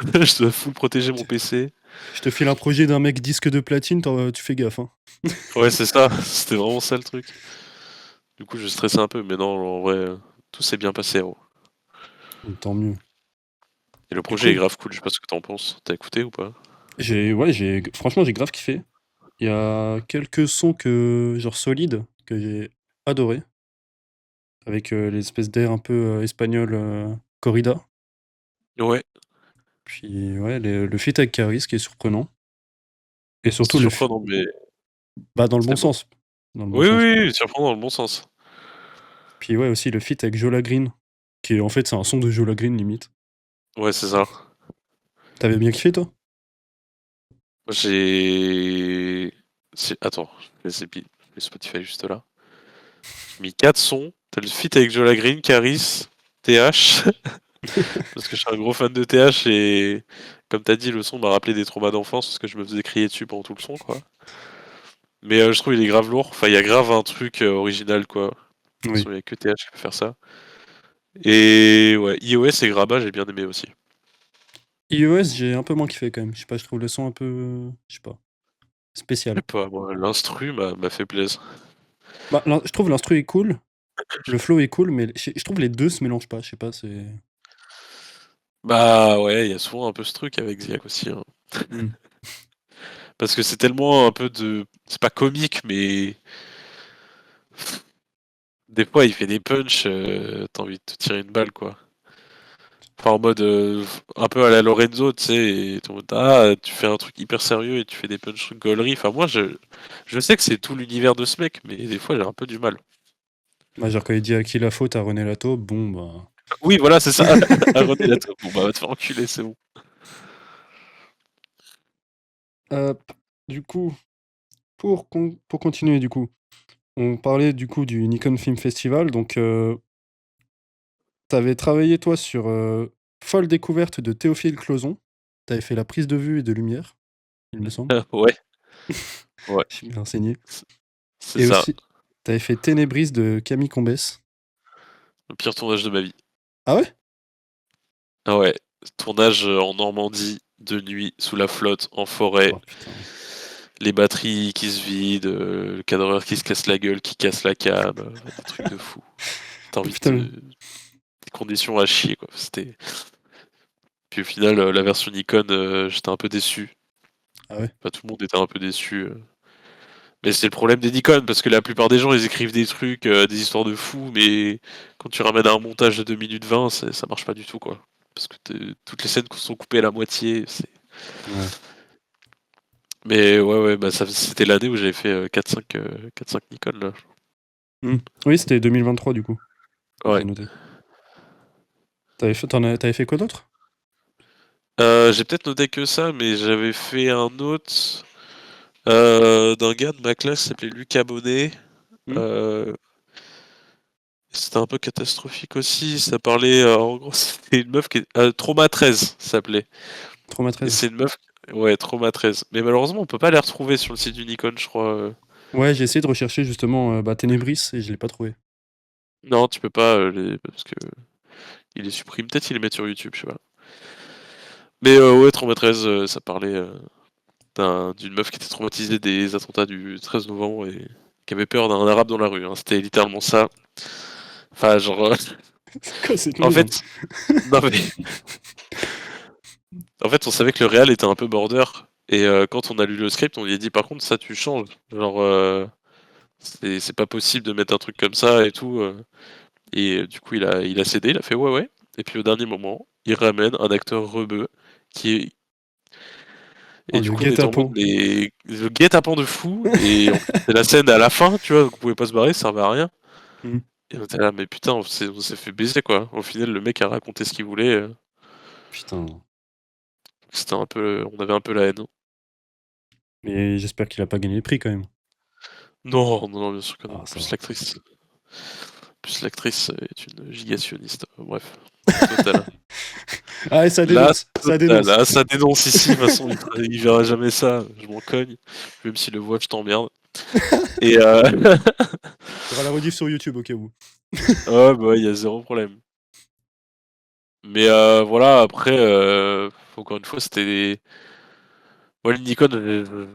Je dois full protéger mon PC. Je te file un projet d'un mec disque de platine, tu fais gaffe, hein. Ouais, c'est ça, c'était vraiment ça le truc. Du coup, je stressais un peu, mais non, en vrai, tout s'est bien passé, gros. Tant mieux. Et le Du projet est coup, grave cool, je sais pas ce que t'en penses. T'as écouté ou pas? ouais, franchement, j'ai grave kiffé. Il y a quelques sons genre solides que j'ai adoré, avec les espèces d'air un peu espagnol corrida. Ouais, Puis ouais, le feat avec Caris qui est surprenant. Et c'est surtout surprenant, mais bah, dans le bon c'était beau. sens. Dans le bon Oui, sens. oui, oui, surprenant dans le bon sens. Puis ouais, aussi le feat avec Jola Green, qui est en fait, c'est un son de Jola Green limite. Ouais, c'est ça. T'avais bien kiffé, toi? Moi, Attends, j'ai Spotify juste là. J'ai mis 4 sons. T'as le feat avec Jola Green, Caris, TH. Parce que je suis un gros fan de TH et comme t'as dit, le son m'a rappelé des traumas d'enfance parce que je me faisais crier dessus pendant tout le son, quoi. Mais je trouve il est grave lourd. Enfin, il y a grave un truc original, quoi. De toute Oui. façon, il n'y a que TH qui peut faire ça. Et ouais, iOS et Graba, j'ai bien aimé aussi. iOS, j'ai un peu moins kiffé quand même. Je sais pas, je trouve le son un peu, je sais pas, Je spécial. sais pas, moi, l'instru m'a fait plaisir. Bah, je trouve l'instru est cool, le flow est cool, mais je trouve les deux se mélangent pas. Je sais pas, c'est. Bah ouais, il y a souvent un peu ce truc avec Ziak aussi, hein. Hmm. Parce que c'est tellement un peu de. C'est pas comique, mais. Des fois, il fait des punchs, t'as envie de te tirer une balle, quoi. Enfin, en mode un peu à la Lorenzo, tu sais, et t'es en mode, ah, tu fais un truc hyper sérieux et tu fais des punch gauleries. Enfin, moi, je sais que c'est tout l'univers de ce mec, mais des fois, j'ai un peu du mal. Bah, genre quand il dit à qui la faute à René Lato, bon bah. Oui, voilà, c'est ça. À René Lato. Bon, bah, va te faire enculer, c'est bon. Hop. Du coup, pour continuer, du coup, on parlait du coup du Nikon Film Festival. Donc, t'avais travaillé toi sur Folle découverte de Théophile Clozon. T'avais fait la prise de vue et de lumière, il me semble. Ouais, ouais, Je suis bien renseigné. c'est Et ça. aussi, t'avais fait Ténébris de Camille Combès. Le pire tournage de ma vie. Ah ouais? Ah ouais, tournage en Normandie, de nuit, sous la flotte, en forêt, Oh putain. les batteries qui se vident, le cadreur qui se casse la gueule, qui casse la cam, des trucs de fou. T'as Oh envie de putain. des conditions à chier, quoi. Puis au final, la version Nikon, j'étais un peu déçu. Ah ouais? Enfin, tout le monde était un peu déçu. Mais c'est le problème des Nikon, parce que la plupart des gens, ils écrivent des trucs, des histoires de fous, mais quand tu ramènes un montage de 2 minutes 20, ça marche pas du tout, quoi. Parce que toutes les scènes sont coupées à la moitié. Ouais. Mais ouais, ouais, bah c'était l'année où j'avais fait 4-5 Nikon, là. Hmm. Oui, c'était 2023 du coup. J'ai Ouais. noté. T'avais fait quoi d'autre? J'ai peut-être noté que ça, mais j'avais fait un autre d'un gars de ma classe qui s'appelait Lucas Bonnet. Hmm. Euh, C'était un peu catastrophique aussi. Ça parlait, en gros, c'était une meuf qui est. Trauma 13, ça s'appelait. Trauma Et 13. c'est une meuf. Ouais, Trauma 13. Mais malheureusement, on peut pas les retrouver sur le site du Nikon, je crois. Ouais, j'ai essayé de rechercher justement Ténébris et je l'ai pas trouvé. Non, tu peux pas, parce que il les supprime. Peut-être ils les mettent sur YouTube, je sais pas. Mais ouais, Trauma 13, ça parlait d'une meuf qui était traumatisée des attentats du 13 novembre et qui avait peur d'un arabe dans la rue, hein. C'était littéralement ça. Enfin, genre. C'est quoi cette En merde? fait. Non, mais. En fait, on savait que le réal était un peu border. Et quand on a lu le script, on lui a dit par contre, ça tu changes. Genre, c'est pas possible de mettre un truc comme ça et tout. Et du coup, il a cédé, il a fait ouais, ouais. Et puis au dernier moment, il ramène un acteur rebeu qui est. Oh, Et du le coup, on était en mode, guet-apens. mais le guet-apens de fou. Et en plus, c'est la scène à la fin, tu vois, donc on pouvait pas se barrer, ça servait à rien. Hmm. Et on était là, mais putain, on s'est fait baiser quoi. Au final, le mec a raconté ce qu'il voulait. Putain. C'était un peu. On avait un peu la haine. Mais j'espère qu'il a pas gagné le prix quand même. Non, non, non, bien sûr que non. Ah, En ça plus, va. l'actrice est une gigationniste. Bref, totale. Ah, et ça Là, dénonce. Ça totale. dénonce. Ah, ça dénonce ici. De toute façon, il verra jamais ça. Je m'en cogne. Même s'il le voit, je t'emmerde. Et Il y aura la rediff sur YouTube au cas où. ouais, bah, il y a zéro problème. Mais voilà, après, encore une fois, c'était moi, le Nikon,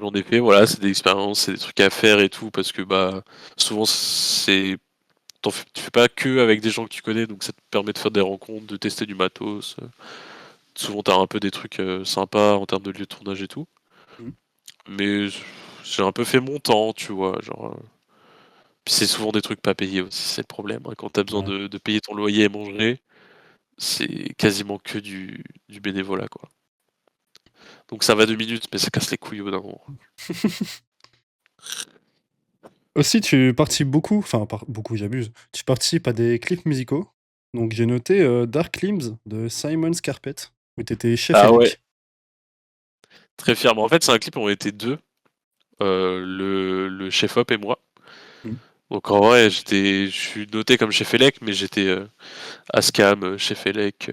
j'en ai fait, voilà, c'est des expériences, c'est des trucs à faire et tout, parce que bah souvent tu fais pas que avec des gens que tu connais, donc ça te permet de faire des rencontres, de tester du matos. Souvent t'as un peu des trucs sympas en termes de lieu de tournage et tout. Hmm. Mais j'ai un peu fait mon temps, tu vois, genre. Puis c'est souvent des trucs pas payés aussi, c'est le problème, hein. Quand t'as besoin Ouais. de payer ton loyer et manger, c'est quasiment que du bénévolat, quoi. Donc ça va 2 minutes, mais ça casse les couilles au bout d'un moment. Aussi, tu participes beaucoup, enfin, beaucoup, j'abuse. Tu participes à des clips musicaux. Donc, j'ai noté Dark Limbs de Simon Scarpet, où t'étais chef Ah ouais, Elec. très fier. Mais en fait, c'est un clip où on était deux, le chef op et moi. Hmm. Donc en vrai, je suis noté comme chef élec, mais j'étais ASCAM, chef élec,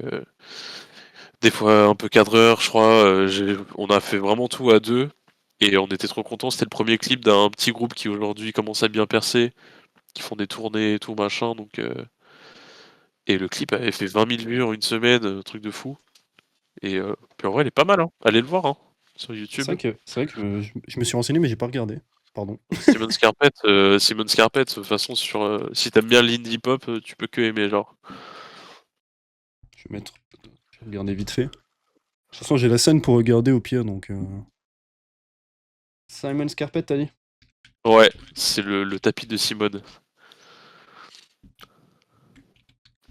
des fois un peu cadreur, je crois. On a fait vraiment tout à deux. Et on était trop contents. C'était le premier clip d'un petit groupe qui aujourd'hui commence à bien percer, qui font des tournées et tout machin. Donc, et le clip avait fait 20 000 vues en une semaine, truc de fou. Et puis en vrai, il est pas mal, hein. Allez le voir, hein, sur YouTube. C'est vrai que je me suis renseigné, mais j'ai pas regardé. Pardon. Simon Scarpet, de toute façon, si t'aimes bien l'indie pop, tu peux que aimer, genre. Je vais mettre. Je vais regarder vite fait. De toute façon, j'ai la scène pour regarder au pire, donc. Simon Scarpett, t'as dit? Ouais, c'est le tapis de Simone.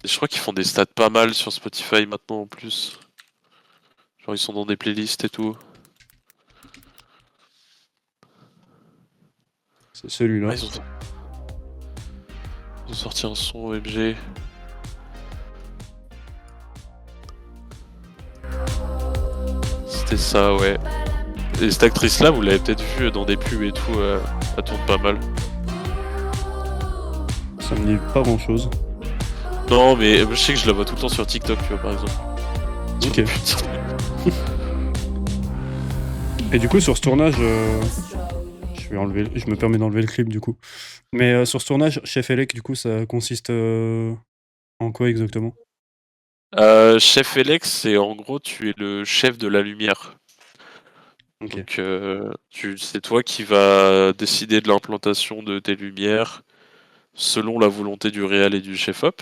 Et je crois qu'ils font des stats pas mal sur Spotify maintenant en plus. Genre ils sont dans des playlists et tout. C'est Ah, celui-là. ils ont sorti un son OMG. C'était ça, ouais. Et cette actrice-là, vous l'avez peut-être vue dans des pubs et tout, elle tourne pas mal. Ça me dit pas grand-chose. Non, mais je sais que je la vois tout le temps sur TikTok, tu vois, par exemple. Sur Ok. des pubs TikTok. Et du coup, sur ce tournage, je me permets d'enlever le clip du coup. Mais sur ce tournage, Chef Elec, du coup, ça consiste en quoi exactement? Chef Alex, c'est en gros, tu es le chef de la lumière. Ok. Donc, c'est toi qui vas décider de l'implantation de tes lumières selon la volonté du réal et du chef-op.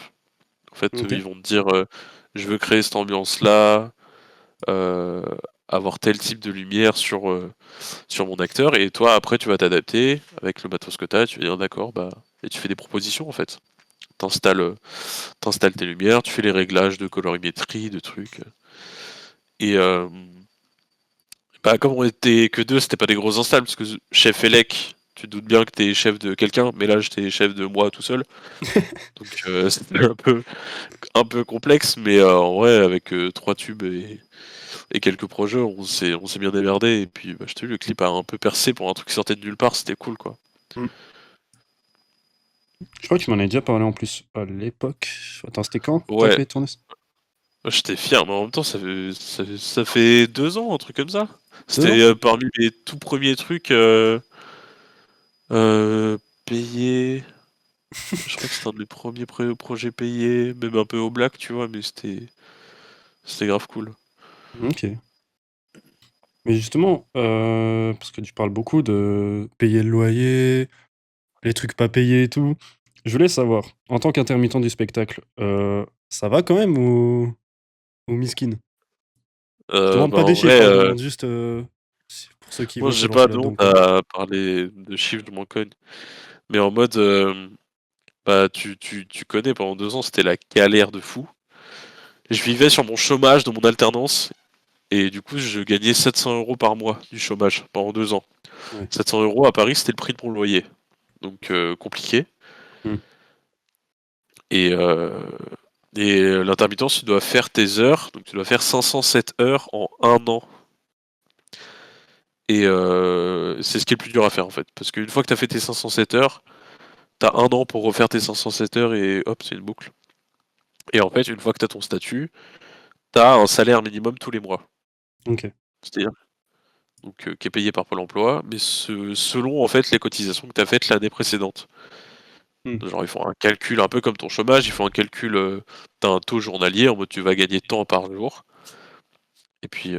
En fait, Ok. ils vont te dire, je veux créer cette ambiance-là, euh, avoir tel type de lumière sur mon acteur, et toi, après, tu vas t'adapter avec le matos que tu as, tu vas dire d'accord, bah, et tu fais des propositions en fait. T'installes, t'installes tes lumières, tu fais les réglages de colorimétrie, de trucs. Et bah, comme on était que deux, c'était pas des grosses installs, parce que chef Elec, tu te doutes bien que t'es chef de quelqu'un, mais là j'étais chef de moi tout seul. Donc c'était un peu complexe, mais en vrai, avec trois tubes et quelques projets, on s'est bien démerdé. Et puis, bah, je te dis, le clip a un peu percé pour un truc qui sortait de nulle part, c'était cool quoi. Mm. Je crois que tu m'en avais déjà parlé en plus à l'époque. Attends, c'était quand t'as Ouais, fait tourner ça? j'étais fier, mais en même temps, ça fait 2 ans, un truc comme ça. 2 ans? C'était parmi les tout premiers trucs payés. Je crois que c'était un de mes premiers projets payés, même un peu au black, tu vois, mais c'était grave cool. Ok. Mais justement, parce que tu parles beaucoup de payer le loyer, les trucs pas payés et tout. Je voulais savoir, en tant qu'intermittent du spectacle, ça va quand même ou miskin? Je demande Bah pas en des vrai, chiffres, hein, je demande juste pour ceux qui moi veulent se j'ai lancer pas de là-dedans, honte quoi. à parler de chiffres, de mon cogne. Mais en mode, bah tu connais, pendant 2 ans, c'était la galère de fou. Je vivais sur mon chômage de mon alternance, et du coup je gagnais 700 € par mois du chômage pendant 2 ans. Ouais. 700 € à Paris, c'était le prix de mon loyer. Donc compliqué. Hmm. Et, l'intermittence, tu dois faire tes heures, donc tu dois faire 507 heures en un an. Et c'est ce qui est le plus dur à faire en fait. Parce qu'une fois que tu as fait tes 507 heures, tu as un an pour refaire tes 507 heures et hop, c'est une boucle. Et en fait, une fois que tu as ton statut, tu as un salaire minimum tous les mois. Ok. C'est-à-dire donc, qui est payé par Pôle emploi, mais selon en fait les cotisations que tu as faites l'année précédente. Hmm. Genre ils font un calcul un peu comme ton chômage, ils font un calcul, tu as un taux journalier en mode tu vas gagner tant par jour. Et puis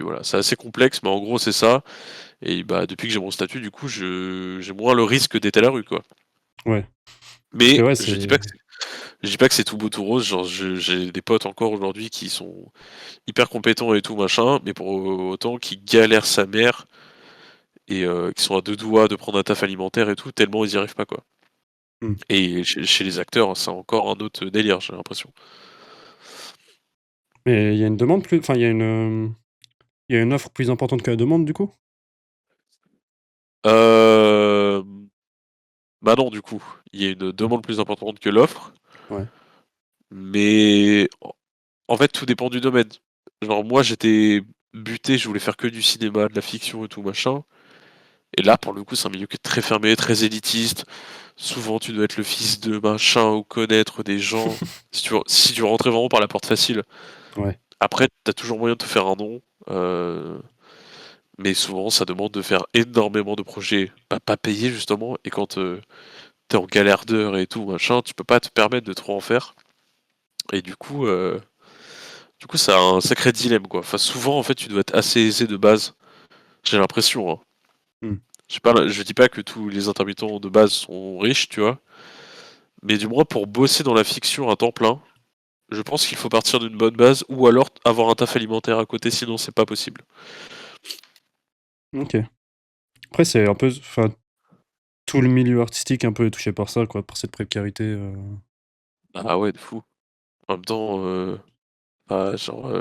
voilà, c'est assez complexe, mais en gros c'est ça. Et bah depuis que j'ai mon statut, du coup, j'ai moins le risque d'être à la rue, quoi. Ouais. Parce que Mais ouais, je dis pas c'est. que je dis pas que c'est tout beau tout rose. Genre, j'ai des potes encore aujourd'hui qui sont hyper compétents et tout machin, mais pour autant qui galèrent sa mère et qui sont à deux doigts de prendre un taf alimentaire et tout, tellement ils y arrivent pas, quoi. Hmm. Et chez les acteurs, c'est encore un autre délire, j'ai l'impression. Mais il y a une demande plus. Enfin, il y a une offre plus importante que la demande, du coup? Euh... Bah non, du coup, il y a une demande plus importante que l'offre, Ouais. mais en fait, tout dépend du domaine. Genre, moi, j'étais buté, je voulais faire que du cinéma, de la fiction et tout machin. Et là, pour le coup, c'est un milieu qui est très fermé, très élitiste. Souvent, tu dois être le fils de machin ou connaître des gens. Si tu rentrais vraiment par la porte facile. Ouais. Après, t'as toujours moyen de te faire un nom. euh, mais souvent, ça demande de faire énormément de projets pas payés, justement. Et quand t'es en galère d'heures et tout, machin, tu peux pas te permettre de trop en faire. Et du coup, c'est un sacré dilemme, quoi. Enfin, souvent, en fait, tu dois être assez aisé de base. J'ai l'impression, hein. Hmm. Je dis pas que tous les intermittents de base sont riches, tu vois. Mais du moins, pour bosser dans la fiction à temps plein, je pense qu'il faut partir d'une bonne base ou alors avoir un taf alimentaire à côté, sinon c'est pas possible. Ok. Après, c'est un peu, enfin, tout le milieu artistique un peu est touché par ça, quoi, par cette précarité. Ah ouais, de fou. En même temps, bah, genre,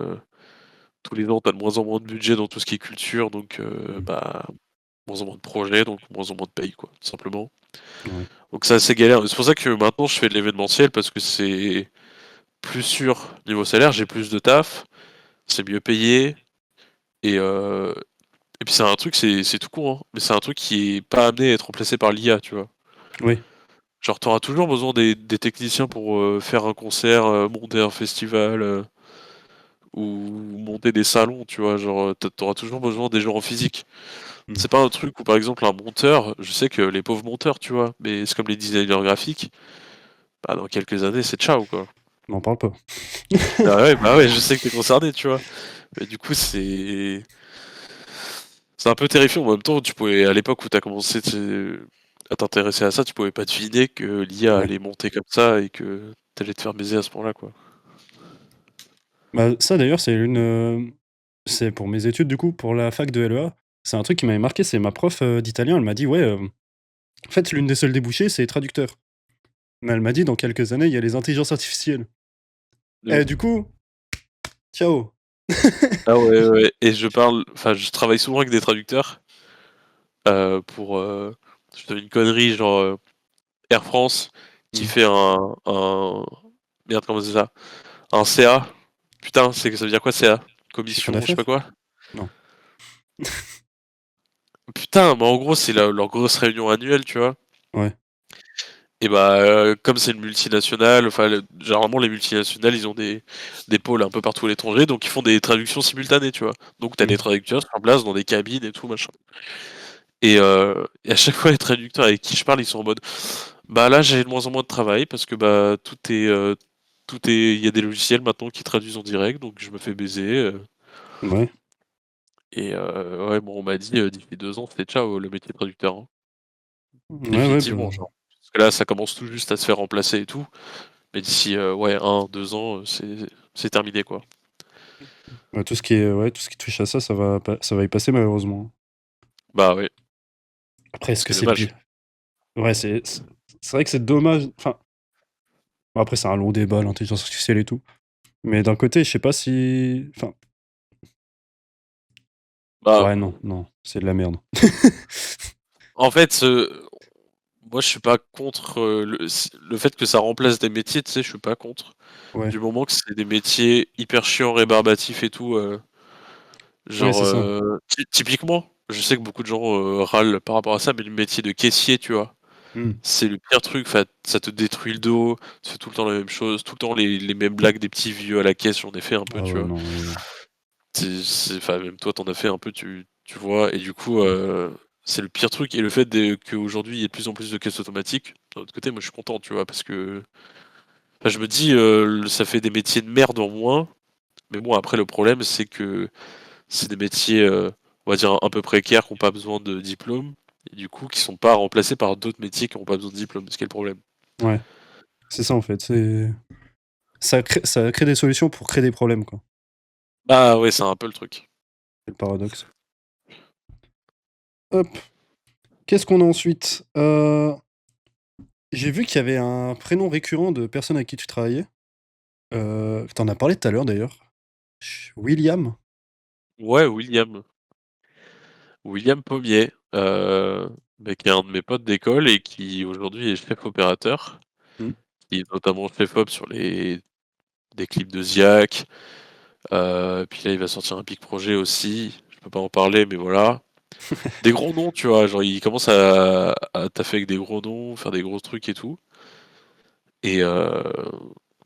tous les ans, tu as de moins en moins de budget dans tout ce qui est culture, donc Mm. bah, moins en moins de projets, donc moins en moins de pays, quoi, tout simplement. Ouais. Donc c'est assez galère. C'est pour ça que maintenant je fais de l'événementiel parce que c'est plus sûr niveau salaire, j'ai plus de taf, c'est mieux payé et puis c'est un truc, c'est tout con, hein, mais c'est un truc qui est pas amené à être remplacé par l'IA, tu vois. Oui. Genre t'auras toujours besoin des techniciens pour faire un concert, monter un festival ou monter des salons, tu vois. Genre t'auras toujours besoin des gens en physique. Mm. C'est pas un truc où par exemple un monteur, je sais que les pauvres monteurs, tu vois, mais c'est comme les designers graphiques, bah dans quelques années c'est ciao quoi. N'en parle pas. Bah ouais, je sais que t'es concerné, tu vois. Mais du coup, c'est un peu terrifiant. En même temps, tu pouvais, à l'époque où t'as commencé à t'intéresser à ça, tu pouvais pas deviner que l'IA Ouais. allait monter comme ça et que t'allais te faire baiser à ce point-là, quoi. Bah, ça d'ailleurs, c'est pour mes études du coup, pour la fac de LEA. C'est un truc qui m'avait marqué, c'est ma prof d'italien, elle m'a dit: «Ouais, en fait, l'une des seules débouchés, c'est traducteur». Mais elle m'a dit: «Dans quelques années, il y a les intelligences artificielles». De Et ouf. du coup, ciao! Ah ouais, ouais. Et enfin, je travaille souvent avec des traducteurs pour, je te donne une connerie, genre Air France qui Mmh. fait merde, comment c'est ça? Un CA. Putain, ça veut dire quoi CA? Chiffre Commission, je sais pas d'affaires? quoi. Non. Putain, mais en gros, c'est leur grosse réunion annuelle, tu vois. Ouais. Et bah, comme c'est une multinationale, enfin, généralement les multinationales, ils ont des pôles un peu partout à l'étranger, donc ils font des traductions simultanées, tu vois. Donc t'as des Mmh. traducteurs sur place dans des cabines et tout, machin. Et à chaque fois, les traducteurs avec qui je parle, ils sont en mode, bah là, j'ai de moins en moins de travail parce que bah il y a des logiciels maintenant qui traduisent en direct, donc je me fais baiser. Ouais. Ouais, bon, on m'a dit d'ici 2 ans, c'était ciao le métier de traducteur, hein. Ouais, ouais, bah, Définitivement, genre. Parce que là, ça commence tout juste à se faire remplacer et tout. Mais d'ici ouais, 1, 2 ans, c'est terminé, quoi. bah, tout ce qui est ouais, tout ce qui touche à ça, ça va y passer malheureusement. Bah ouais, Après, est-ce que c'est c'est le dommage. but? Ouais, c'est vrai que c'est dommage, enfin, bon, après c'est un long débat, l'intelligence artificielle et tout. Mais d'un côté, je sais pas si enfin, Bah, ouais, non, non, c'est de la merde. en fait, moi je suis pas contre le fait que ça remplace des métiers, tu sais, je suis pas contre. Ouais, Du moment que c'est des métiers hyper chiants, rébarbatifs et tout, ouais, genre, c'est ça. typiquement, je sais que beaucoup de gens râlent par rapport à ça, mais le métier de caissier, tu vois, Mmh. c'est le pire truc, enfin, ça te détruit le dos, tu fais tout le temps la même chose, tout le temps les mêmes blagues des petits vieux à la caisse, j'en ai fait un peu, Ah tu ouais, vois. non, oui, oui. Enfin, même toi, t'en as fait un peu, tu vois, et du coup, Mmh. c'est le pire truc. Et le fait qu'aujourd'hui, il y ait de plus en plus de caisses automatiques, d'un autre côté, moi, je suis content, tu vois, parce que enfin, je me dis, ça fait des métiers de merde en moins. Mais bon, après, le problème, c'est que c'est des métiers, on va dire, un peu précaires, qui n'ont pas besoin de diplôme, et du coup, qui sont pas remplacés par d'autres métiers qui n'ont pas besoin de diplôme. C'est ce qui est le problème. Ouais, c'est ça en fait, c'est ça crée des solutions pour créer des problèmes, quoi. Bah ouais, c'est un peu le truc. C'est le paradoxe. Hop, qu'est-ce qu'on a ensuite? J'ai vu qu'il y avait un prénom récurrent de personne avec qui tu travaillais. Tu as parlé tout à l'heure d'ailleurs. William? Ouais, William Pommier, bah, qui est un de mes potes d'école et qui aujourd'hui est chef opérateur. Mmh. Il est notamment chef op sur des clips de Ziak. Puis là, il va sortir un big projet aussi. Je peux pas en parler, mais voilà. Des gros noms, tu vois. Genre, il commence à taffer avec des gros noms, faire des gros trucs et tout. Et, euh,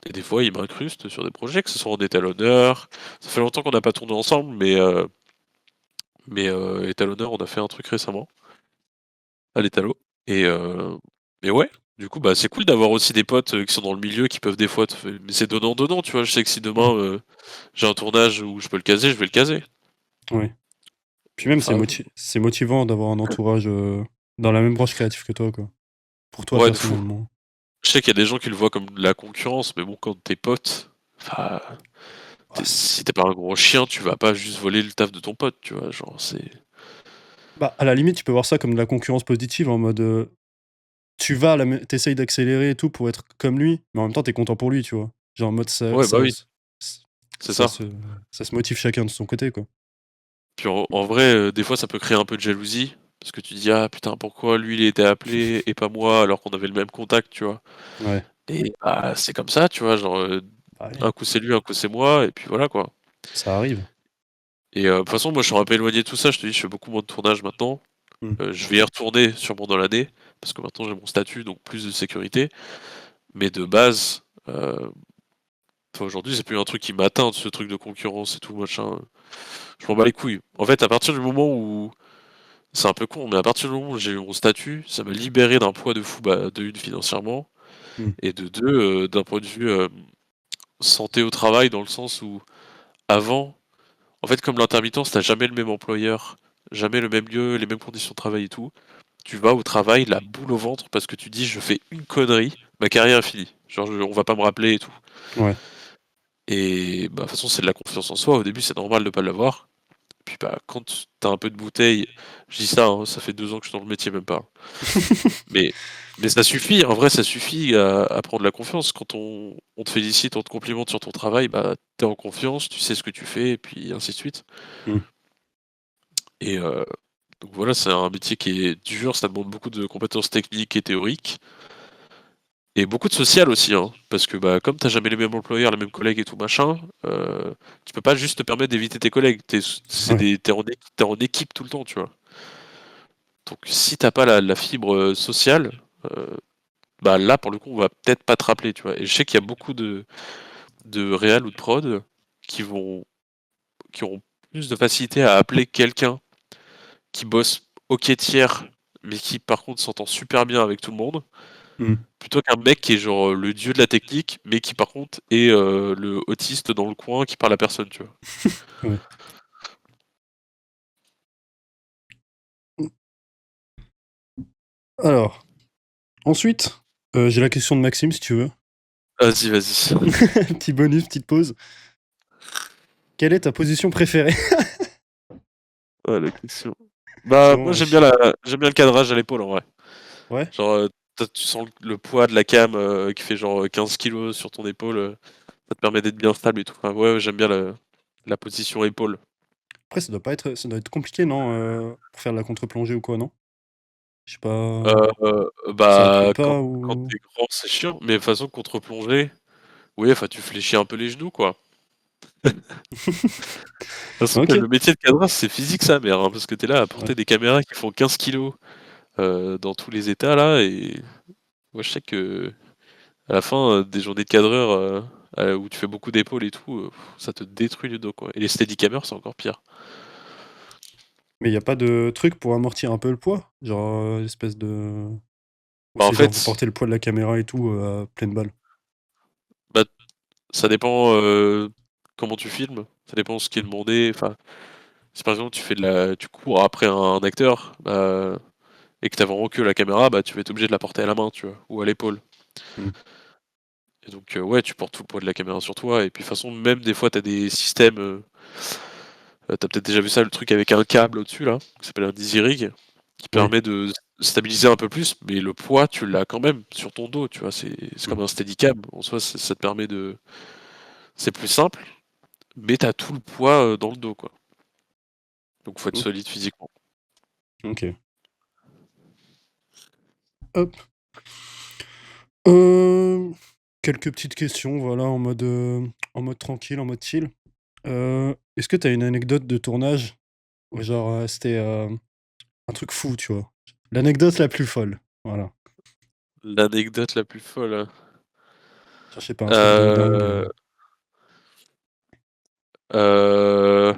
et des fois, il m'incruste sur des projets, que ce soit en étalonneur. Ça fait longtemps qu'on n'a pas tourné ensemble, mais étalonneur, on a fait un truc récemment à l'étalo. Et, euh, et ouais. Du coup, bah, c'est cool d'avoir aussi des potes qui sont dans le milieu qui peuvent des fois mais c'est donnant-donnant, tu vois. Je sais que si demain Mmh. j'ai un tournage où je peux le caser, je vais le caser. Ouais. Puis même, Enfin, c'est motivant d'avoir un entourage, dans la même branche créative que toi, quoi. Pour toi, ouais, de fou. personnellement. Je sais qu'il y a des gens qui le voient comme de la concurrence, mais bon, quand t'es pote, enfin, Ah, si t'es pas un gros chien, tu vas pas juste voler le taf de ton pote, tu vois. Genre, c'est. Bah, à la limite, tu peux voir ça comme de la concurrence positive en mode, tu vas à la tu d'accélérer et tout pour être comme lui, mais en même temps, tu es content pour lui, tu vois? Genre en mode Ouais, bah, oui, s c'est ça ça. se ça se motive chacun de son côté, quoi. Puis en vrai, des fois, ça peut créer un peu de jalousie, parce que tu te dis: «Ah putain, pourquoi lui, il a été appelé et pas moi, alors qu'on avait le même contact?» tu vois? Ouais, Et bah, c'est comme ça, tu vois? Genre, bah, oui, un coup c'est lui, un coup c'est moi et puis voilà, quoi. ça arrive. Et de toute façon, moi, je suis un peu éloigné de tout ça, je te dis, je fais beaucoup moins de tournages maintenant. Mmh. Je vais y retourner sûrement dans l'année, parce que maintenant j'ai mon statut, donc plus de sécurité. Mais de base, enfin, aujourd'hui, c'est plus un truc qui m'atteint, ce truc de concurrence et tout, machin, je m'en bats les couilles. En fait, à partir du moment où c'est un peu con, mais à partir du moment où j'ai eu mon statut, ça m'a libéré d'un poids de fou, bah, de 1 financièrement Mmh. et de 2 d'un point de vue, santé au travail, dans le sens où avant, en fait, comme l'intermittence, tu jamais le même employeur, jamais le même lieu, les mêmes conditions de travail et tout. Tu vas au travail, la boule au ventre, parce que tu dis: «Je fais une connerie, ma carrière est finie. Genre on va pas me rappeler et tout». Ouais. Et bah, de toute façon, c'est de la confiance en soi. Au début, c'est normal de pas l'avoir. Puis, bah, quand tu un peu de bouteille, je dis ça, hein, ça fait 2 ans que je suis dans le métier, même pas. Mais ça suffit, en vrai, ça suffit à prendre la confiance. Quand on te félicite, on te complimente sur ton travail, bah, tu es en confiance, tu sais ce que tu fais et puis ainsi de suite. Mmh. Et donc voilà, c'est un métier qui est dur, ça demande beaucoup de compétences techniques et théoriques. Et beaucoup de social aussi, hein, parce que bah, comme t'as jamais les mêmes employeurs, les mêmes collègues et tout machin, tu peux pas juste te permettre d'éviter tes collègues. Ouais. T'es en équipe tout le temps, tu vois. Donc si t'as pas la fibre sociale, euh, bah là pour le coup on va peut-être pas te rappeler, tu vois. Et je sais qu'il y a beaucoup de réal ou de prod qui vont qui auront plus de facilité à appeler quelqu'un qui bosse au tiers, mais qui par contre s'entend super bien avec tout le monde. Mmh. Plutôt qu'un mec qui est genre le dieu de la technique, mais qui par contre est le autiste dans le coin qui parle à personne, tu vois. Ouais. Mmh. Alors, ensuite, j'ai la question de Maxime si tu veux. Vas-y, vas-y. Petit bonus, petite pause. Quelle est ta position préférée? Ouais, la question. C'est Bah moi bon, wesh. j'aime bien le cadrage à l'épaule en vrai. Ouais? Genre tu sens le poids de la cam qui fait genre 15 kilos sur ton épaule, ça te permet d'être bien stable et tout. Enfin, ouais, j'aime bien la position épaule. Après ça doit être compliqué non, pour faire de la contre-plongée ou quoi, non? Je sais pas, ça Bah appuie pas quand ou? t'es grand c'est chiant, mais de toute façon contre-plongée, oui, enfin tu fléchis un peu les genoux quoi. De toute façon, OK. le métier de cadreur, c'est physique sa mère, hein, parce que tu es là à Ouais. porter des caméras qui font 15 kilos dans tous les états là et moi je sais que à la fin, des journées de cadreur, où tu fais beaucoup d'épaules et tout, ça te détruit le dos, quoi. Et les steadicamers, c'est encore pire. Mais il y a pas de truc pour amortir un peu le poids? Genre, espèce de ou Bah, en c'est genre vous fait, portez le poids de la caméra et tout, à pleine balle? bah, ça dépend, comment tu filmes, ça dépend ce qui est Mmh. demandé. Enfin, si par exemple tu cours après un acteur, et que tu as vraiment que la caméra, bah, tu vas être obligé de la porter à la main, tu vois? Ou à l'épaule. Mmh. Et donc, ouais, tu portes tout le poids de la caméra sur toi et puis de toute façon, même des fois, tu as des systèmes, tu peut-être déjà vu ça, le truc avec un câble au-dessus là, qui s'appelle un Easy Rig, qui Oui. permet de stabiliser un peu plus, mais le poids, tu l'as quand même sur ton dos, tu vois? C'est Mmh. comme un Steadicam, en soi, ça te permet de c'est plus simple, mais tu as tout le poids, dans le dos, quoi. Donc faut être OK. solide physiquement. OK. Hop. Hem, quelques petites questions, voilà, en mode tranquille, en mode chill. Est-ce que tu as une anecdote de tournage où genre, c'était, un truc fou, tu vois? L'anecdote la plus folle, voilà. L'anecdote la plus folle, Genre, je sais pas, un truc de dingue, heu heu,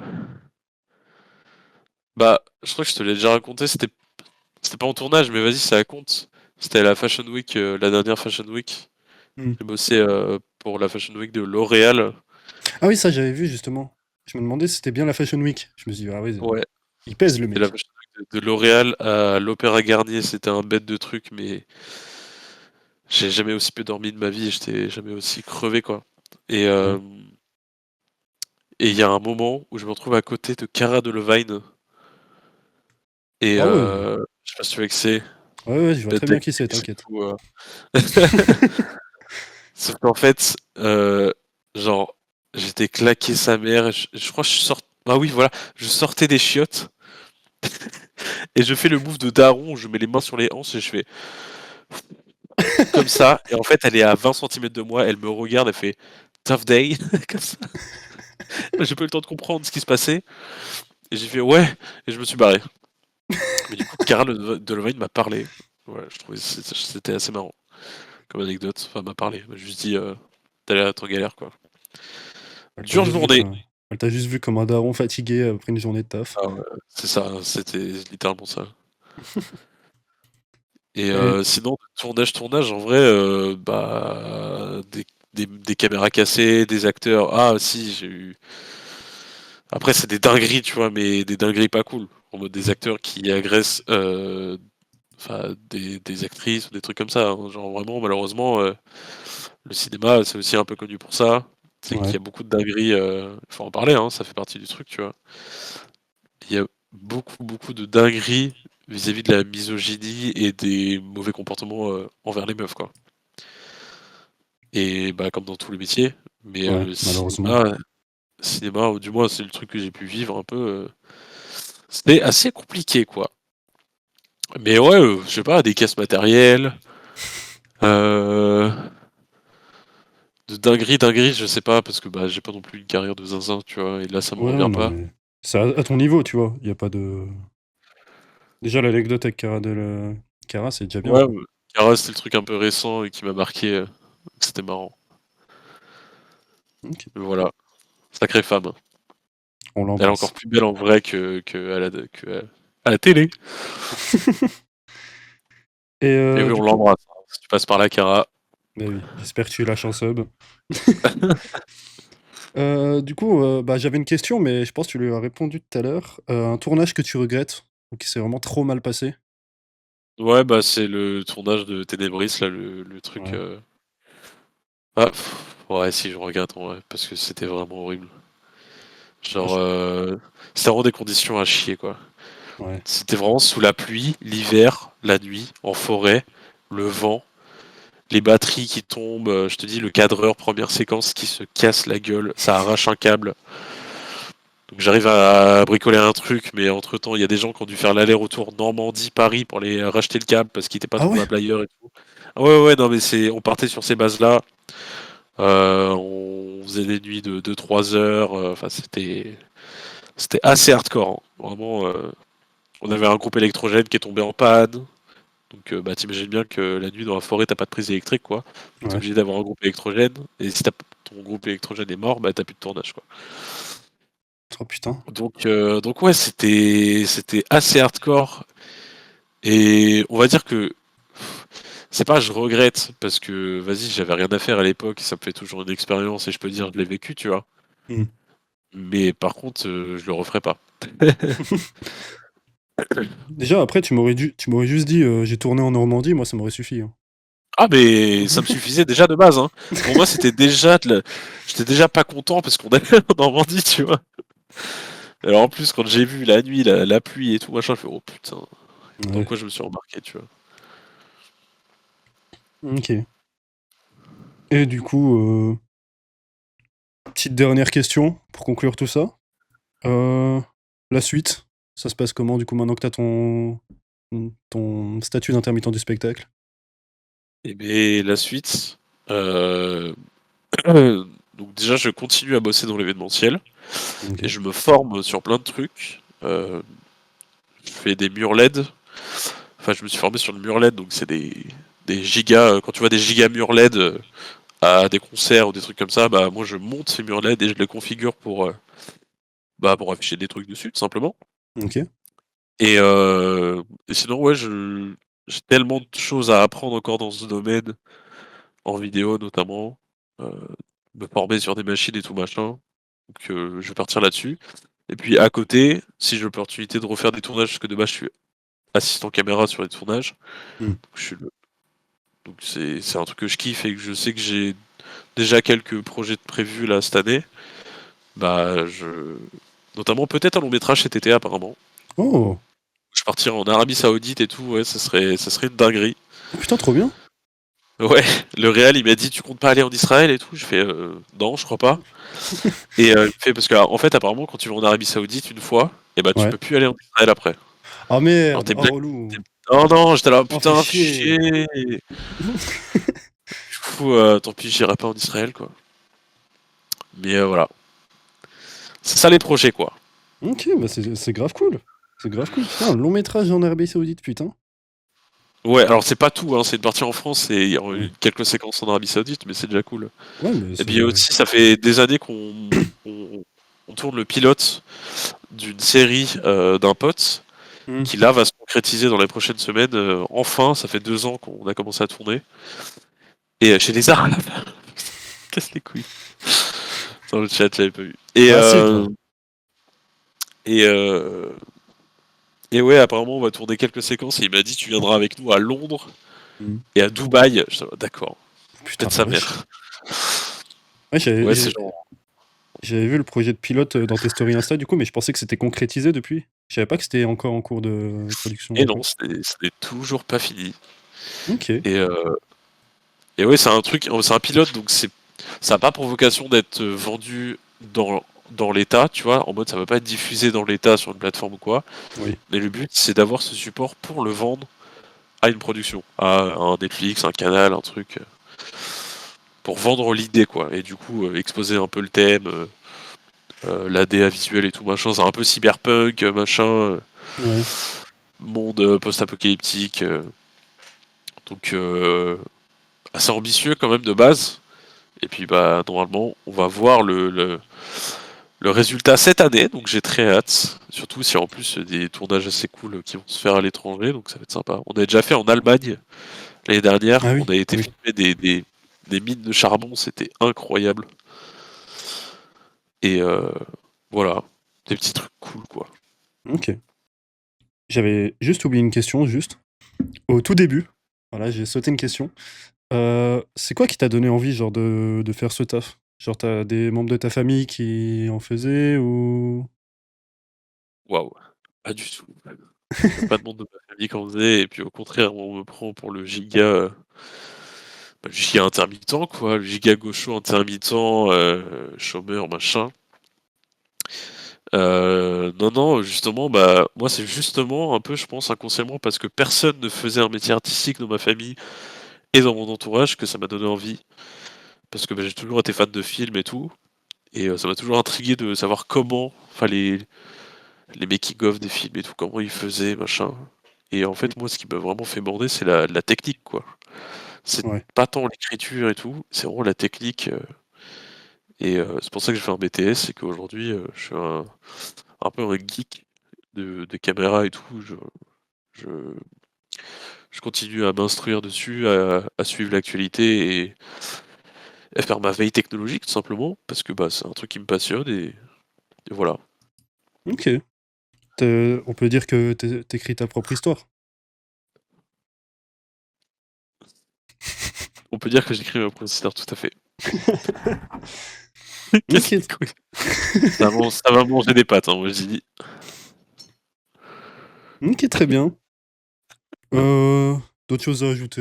bah, je crois que je te l'ai déjà raconté, c'était pas en tournage, mais vas-y, ça compte. C'était à la Fashion Week, la dernière Fashion Week. mmh. J'ai bossé, pour la Fashion Week de L'Oréal. Ah oui, ça j'avais vu justement. Je me demandais si c'était bien la Fashion Week. Je me suis dit: «Ah oui, Ouais. il pèse le C'était la mec». Fashion Week de L'Oréal à l'Opéra Garnier, c'était un bête de truc, mais j'ai jamais aussi peu dormi de ma vie et j'étais jamais aussi crevé, quoi. Et Ouais. et il y a un moment où je me retrouve à côté de Cara Delevingne Et Ah ouais, je sais pas si tu vois que c'est ouais, ouais, je vois la très bien qui c'est, d'actrice et t'inquiète. tout, sauf qu'en fait, genre, j'étais claqué sa mère et je crois que ah oui, voilà, je sortais des chiottes et je fais le move de daron où je mets les mains sur les hanches et je fais comme ça et en fait, elle est à 20 centimètres de moi, elle me regarde, elle fait: «Tough day», comme ça. J'ai pas eu le temps de comprendre ce qui se passait et j'ai fait: «Ouais» et je me suis barré. Mais du coup, Cara Delevingne m'a parlé. Ouais, je trouvais que c'était assez marrant comme anecdote. Enfin, m'a parlé. Elle m'a juste dit t'as l'air d'être en galère, quoi. Dure journée. Elle t'a juste vu comme un daron fatigué après une journée de taf. Ah ouais, c'est ça, c'était littéralement ça. Et Et sinon, tournage, en vrai, bah, des caméras cassées, des acteurs. Ah, si, j'ai eu. Après, c'est des dingueries, tu vois, mais des dingueries pas cool. En mode des acteurs qui agressent enfin, des actrices ou des trucs comme ça, hein. Genre vraiment, malheureusement, le cinéma, c'est aussi un peu connu pour ça. C'est qu'il ouais, y a beaucoup de dingueries, faut en parler, hein, ça fait partie du truc, tu vois. Il y a beaucoup, beaucoup de dingueries vis-à-vis de la misogynie et des mauvais comportements envers les meufs, quoi. Et bah, comme dans tous les métiers, mais ouais, le malheureusement. cinéma, ou du moins c'est le truc que j'ai pu vivre un peu, c'était assez compliqué, quoi. Mais ouais, je sais pas, des caisses matérielles, euh, de dinguerie, je sais pas, parce que bah, j'ai pas non plus une carrière de zinzin, tu vois, et là ça me Ouais, revient non, pas. mais c'est à ton niveau, tu vois. Il y a pas de. Déjà, l'anecdote avec Cara, c'est déjà bien, Ouais, quoi. Cara, c'était le truc un peu récent et qui m'a marqué, c'était marrant. Ok. Mais voilà, sacrée femme. On Elle est encore l'embrasse. plus belle en vrai à la télé. Et Et oui, on du coup, l'embrasse, hein. Si tu passes par là, Cara. bah oui, j'espère que tu lâches un sub. Du coup, bah, j'avais une question, mais je pense que tu lui as répondu tout à l'heure. Un tournage que tu regrettes, ou qui s'est vraiment trop mal passé? Ouais, bah c'est le tournage de Ténébris, là, le truc. Ouais. Ah, ouais, si, je regrette, en vrai, parce que c'était vraiment horrible. Ah, Genre, c'était vraiment des conditions à chier, quoi. ouais. C'était vraiment sous la pluie, l'hiver, la nuit, en forêt, le vent, les batteries qui tombent, je te dis, le cadreur, première séquence, qui se casse la gueule, ça arrache un câble. Donc j'arrive à bricoler un truc, mais entre-temps, il y a des gens qui ont dû faire l'aller-retour Normandie-Paris pour aller racheter le câble parce qu'il n'était pas Ah ouais? trouvable ailleurs et tout. Ah ouais, ouais, non, mais on partait sur ces bases-là. On faisait des nuits de 2-3 heures. Enfin, c'était assez hardcore, hein. Vraiment, on Ouais. avait un groupe électrogène qui est tombé en panne. Donc, bah, t'imagines bien que la nuit dans la forêt, t'as pas de prise électrique, quoi. T'es Ouais. obligé d'avoir un groupe électrogène. Et si ton groupe électrogène est mort, bah, t'as plus de tournage, quoi. Oh putain. Donc ouais, c'était assez hardcore. Et on va dire que c'est pas je regrette parce que vas-y, j'avais rien à faire à l'époque, ça me fait toujours une expérience et je peux dire je l'ai vécu, tu vois. Mmh. Mais par contre, je le referai pas. Déjà, après, tu m'aurais juste dit, «J'ai tourné en Normandie», moi ça m'aurait suffi, hein. Ah mais ça me suffisait déjà de base, hein. Pour moi, j'étais déjà pas content parce qu'on allait en Normandie, tu vois. Alors en plus, quand j'ai vu la nuit, la pluie et tout machin, je fais oh putain, dans Ouais. quoi je me suis embarqué, tu vois. OK. Et du coup, petite dernière question pour conclure tout ça. Heu, la suite, ça se passe comment du coup maintenant que tu as ton statut d'intermittent du spectacle? Et beh, la suite, heu, donc déjà, je continue à bosser dans l'événementiel. Et OK. je me forme sur plein de trucs. Je fais des murs LED. Enfin, je me suis formé sur le mur LED, donc c'est des gigas. Quand tu vois des gigas murs LED à des concerts ou des trucs comme ça, bah moi je monte ces murs LED et je les configure pour afficher des trucs dessus, tout simplement. OK. Et, et sinon, ouais, j'ai tellement de choses à apprendre encore dans ce domaine, en vidéo notamment, euh, me former sur des machines et tout machin. Donc je vais partir là-dessus. Et puis à côté, si j'ai l'opportunité de refaire des tournages, parce que de base je suis assistant caméra sur les tournages, Mmh. je suis donc c'est un truc que je kiffe et que je sais que j'ai déjà quelques projets de prévus là cette année. Bah notamment peut-être un long métrage cet été apparemment. Oh! Je partirais en Arabie Saoudite et tout, ouais, ça serait une dinguerie. Oh putain, trop bien. Ouais, le Real, il m'a dit: «Tu comptes pas aller en Israël et tout?» Je fais: Non, je crois pas». Et il me fait parce qu'en fait, apparemment, quand tu vas en Arabie Saoudite une fois, et bah, tu Ouais. peux plus aller en Israël après. Ah Alors merde, tu es oh tu relou. oh non, j'étais là: Oh, fait «Putain, fais chier. chier!» Du coup, tant pis, j'irai pas en Israël, quoi. Mais voilà. C'est ça les projets, quoi. Ok, bah c'est grave cool. C'est grave cool. Putain, un long métrage en Arabie Saoudite, putain. Ouais, alors c'est pas tout, hein, c'est une partie en France et il y a Oui. quelques séquences en Arabie Saoudite, mais c'est déjà cool. Ouais, mais Et puis c'est. aussi, ça fait des années on tourne le pilote d'une série d'un pote Hmm. qui là va se concrétiser dans les prochaines semaines. Enfin, ça fait 2 ans qu'on a commencé à tourner. Et chez les Arabes, casse les couilles. Dans le chat, j'avais pas vu. Bah si, toi. Et, euh, et ouais, apparemment, on va tourner quelques séquences et il m'a dit: tu viendras avec nous à Londres Hmm. et à Dubaï. Je dis, d'accord, Putain, peut-être la sa vache. mère. Ouais, Ouais, c'est genre. j'avais vu le projet de pilote dans tes stories Insta, du coup, mais je pensais que c'était concrétisé depuis. Je savais pas que c'était encore en cours de production Et ou non, quoi. ce n'est toujours pas fini. Ok. Et, euh, et ouais, c'est un truc, c'est un pilote, donc ça n'a pas pour vocation d'être vendu dans l'état, tu vois, en mode ça va pas être diffusé dans l'état sur une plateforme ou quoi. Oui. Mais le but, c'est d'avoir ce support pour le vendre à une production, à un Netflix, un canal, un truc, pour vendre l'idée, quoi. Et du coup, exposer un peu le thème, l'ADA visuel et tout machin, c'est un peu cyberpunk, machin, Ouais. monde post-apocalyptique. Donc, assez ambitieux quand même de base. Et puis, bah, normalement, on va voir le résultat cette année, donc j'ai très hâte. Surtout si en plus des tournages assez cool qui vont se faire à l'étranger, donc ça va être sympa. On a déjà fait en Allemagne l'année dernière, Ah on oui, a été oui. filmer des mines de charbon, c'était incroyable. Et voilà, des petits trucs cool quoi. Ok. J'avais juste oublié une question, juste. Au tout début, voilà, j'ai sauté une question. C'est quoi qui t'a donné envie, genre, de faire ce taf? Genre, t'as des membres de ta famille qui en faisaient ou? Waouh, pas du tout. Y a pas de monde de ma famille qui en faisait, et puis au contraire, on me prend pour le giga, bah, le giga intermittent quoi, le giga gaucho intermittent, chômeur machin. Non, non, justement, bah, moi, c'est justement un peu, je pense, inconsciemment, parce que personne ne faisait un métier artistique dans ma famille et dans mon entourage, que ça m'a donné envie. Parce que bah, j'ai toujours été fan de films et tout, et ça m'a toujours intrigué de savoir comment, enfin, les making-of des films et tout, comment ils faisaient, machin. Et en Mmh, fait, moi, ce qui m'a vraiment fait bander, c'est la technique, quoi. C'est ouais, pas tant l'écriture et tout, c'est vraiment la technique. Et c'est pour ça que j'ai fait un BTS, et qu'aujourd'hui, je suis un peu un geek de caméra et tout. Je, je continue à m'instruire dessus, à suivre l'actualité et à faire ma veille technologique tout simplement, parce que bah, c'est un truc qui me passionne et voilà. OK. On peut dire que tu ta propre histoire? On peut dire que j'écris ma propre tout à fait. Qu'est-ce OK, que ça va manger des pâtes, hein, moi je dis. OK, très bien. Heu, D'autres choses à ajouter,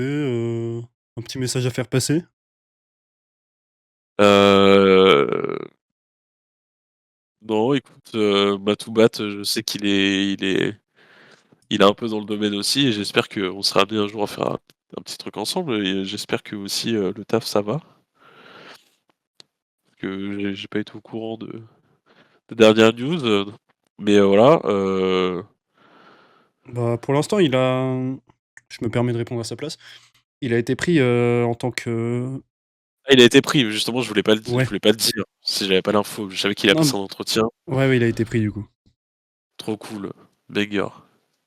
un petit message à faire passer? Euh, non, écoute, Matoubat, je sais il est un peu dans le domaine aussi, et j'espère qu'on sera amené un jour à faire un petit truc ensemble, et j'espère que aussi le taf ça va, que j'ai pas été au courant de dernières news, mais voilà. Bah, pour l'instant, je me permets de répondre à sa place. Il a été pris, en tant que Ah, il a été pris, justement, je ouais. voulais pas le dire, si j'avais pas l'info. Je savais qu'il a Non, passé un entretien, ouais, ouais, il a été pris, du coup. trop cool, banger.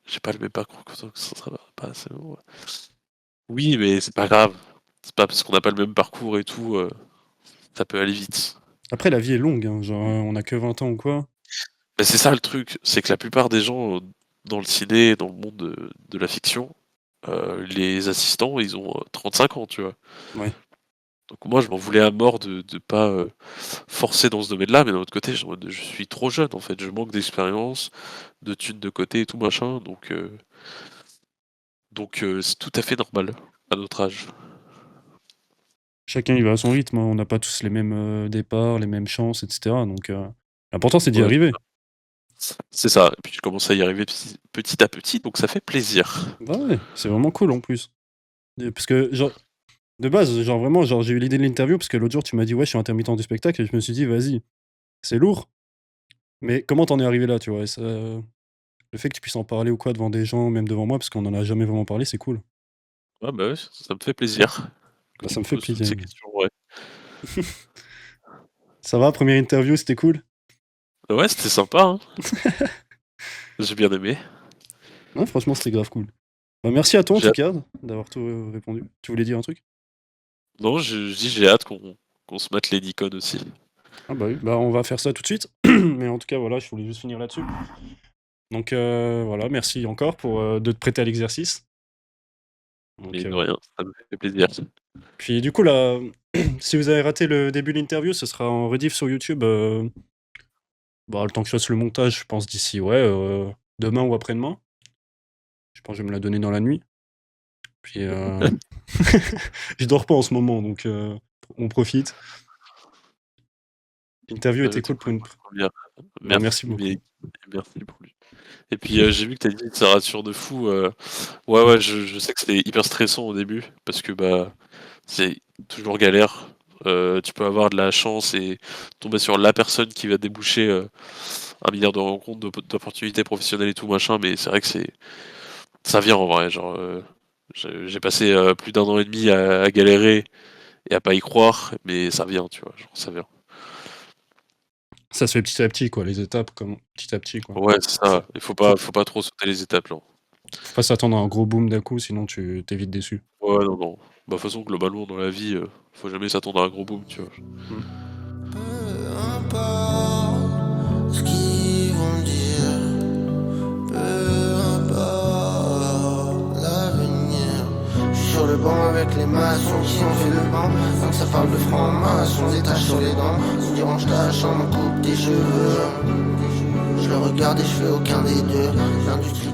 J'ai pas le même parcours que toi, que ça sera pas assez bon, ouais. Oui, mais c'est pas grave. C'est pas parce qu'on n'a pas le même parcours et tout, ça peut aller vite. Après, la vie est longue, hein, genre, on a que 20 ans ou quoi. Mais c'est ça le truc, c'est que la plupart des gens dans le ciné, dans le monde de la fiction, les assistants, ils ont 35 ans, tu vois. Ouais. Donc moi, je m'en voulais à mort de pas forcer dans ce domaine-là, mais d'un autre côté, je suis trop jeune en fait, je manque d'expérience, de thunes de côté et tout machin, donc c'est tout à fait normal à notre âge. Chacun il va à son rythme, hein. On n'a pas tous les mêmes départs, les mêmes chances, etc. Donc l'important c'est d'y Ouais, arriver. c'est ça. Et puis je commence à y arriver petit à petit, donc ça fait plaisir. Bah ouais, c'est vraiment cool en plus. Parce que genre, de base, genre vraiment, genre j'ai eu l'idée de l'interview parce que l'autre jour tu m'as dit ouais je suis intermittent du spectacle et je me suis dit vas-y, c'est lourd, mais comment t'en es arrivé là, tu vois? Et ça, le fait que tu puisses en parler ou quoi devant des gens, même devant moi, parce qu'on en a jamais vraiment parlé, c'est cool. Ouais, bah ouais, ça me fait plaisir que Bah tu ça me me fait poses toutes plaisir. ces questions, ouais. Ça va, première interview, c'était cool? Ouais, c'était sympa, hein. J'ai bien aimé. Ouais, franchement, c'était grave cool. Bah, merci à toi en J'ai tout cas d'avoir tout répondu. Tu voulais dire un truc? Non, je dis j'ai hâte qu'on se mette les Nikon aussi. Ah bah oui, bah on va faire ça tout de suite. Mais en tout cas, voilà, je voulais juste finir là-dessus. Donc voilà, merci encore pour de te prêter à l'exercice. Donc Mais de rien, ça me fait plaisir. puis du coup là, si vous avez raté le début de l'interview, ce sera en rediff sur YouTube. Bah, le temps que je fasse le montage, je pense d'ici ouais demain ou après-demain. Je pense que je vais me la donner dans la nuit. Puis je dors pas en ce moment, donc on profite. L'interview était Tu cool pour une. bien. Bah, merci Merci, beaucoup. mais merci pour lui. Et puis j'ai vu que tu as dit que ça rassure de fou. Ouais, ouais, je sais que c'était hyper stressant au début parce que bah c'est toujours galère. Tu peux avoir de la chance et tomber sur la personne qui va déboucher un milliard de rencontres, d'opportunités professionnelles et tout machin, mais c'est vrai que ça vient en vrai. Genre, j'ai passé plus d'un an et demi à galérer et à pas y croire, mais ça vient, tu vois, genre ça vient. Ça se fait petit à petit, quoi, les étapes, comme petit à petit, quoi. Ouais, c'est ça. Il Faut, faut pas trop sauter les étapes, genre. faut pas s'attendre à un gros boom d'un coup, sinon tu t'es vite déçu. Ouais, non, non. Bah, de toute façon, globalement, dans la vie, faut jamais s'attendre à un gros boom, tu vois. Mm. Peu importe ce qu'ils vont dire, peu importe l'avenir. Je suis sur le banc avec les maçons qui ont fait le banc. Donc ça parle de francs-maçons, des taches sur les dents. Ils me diront je tâche, on me coupe tes cheveux. Je le regarde et je fais aucun des deux. L'industrie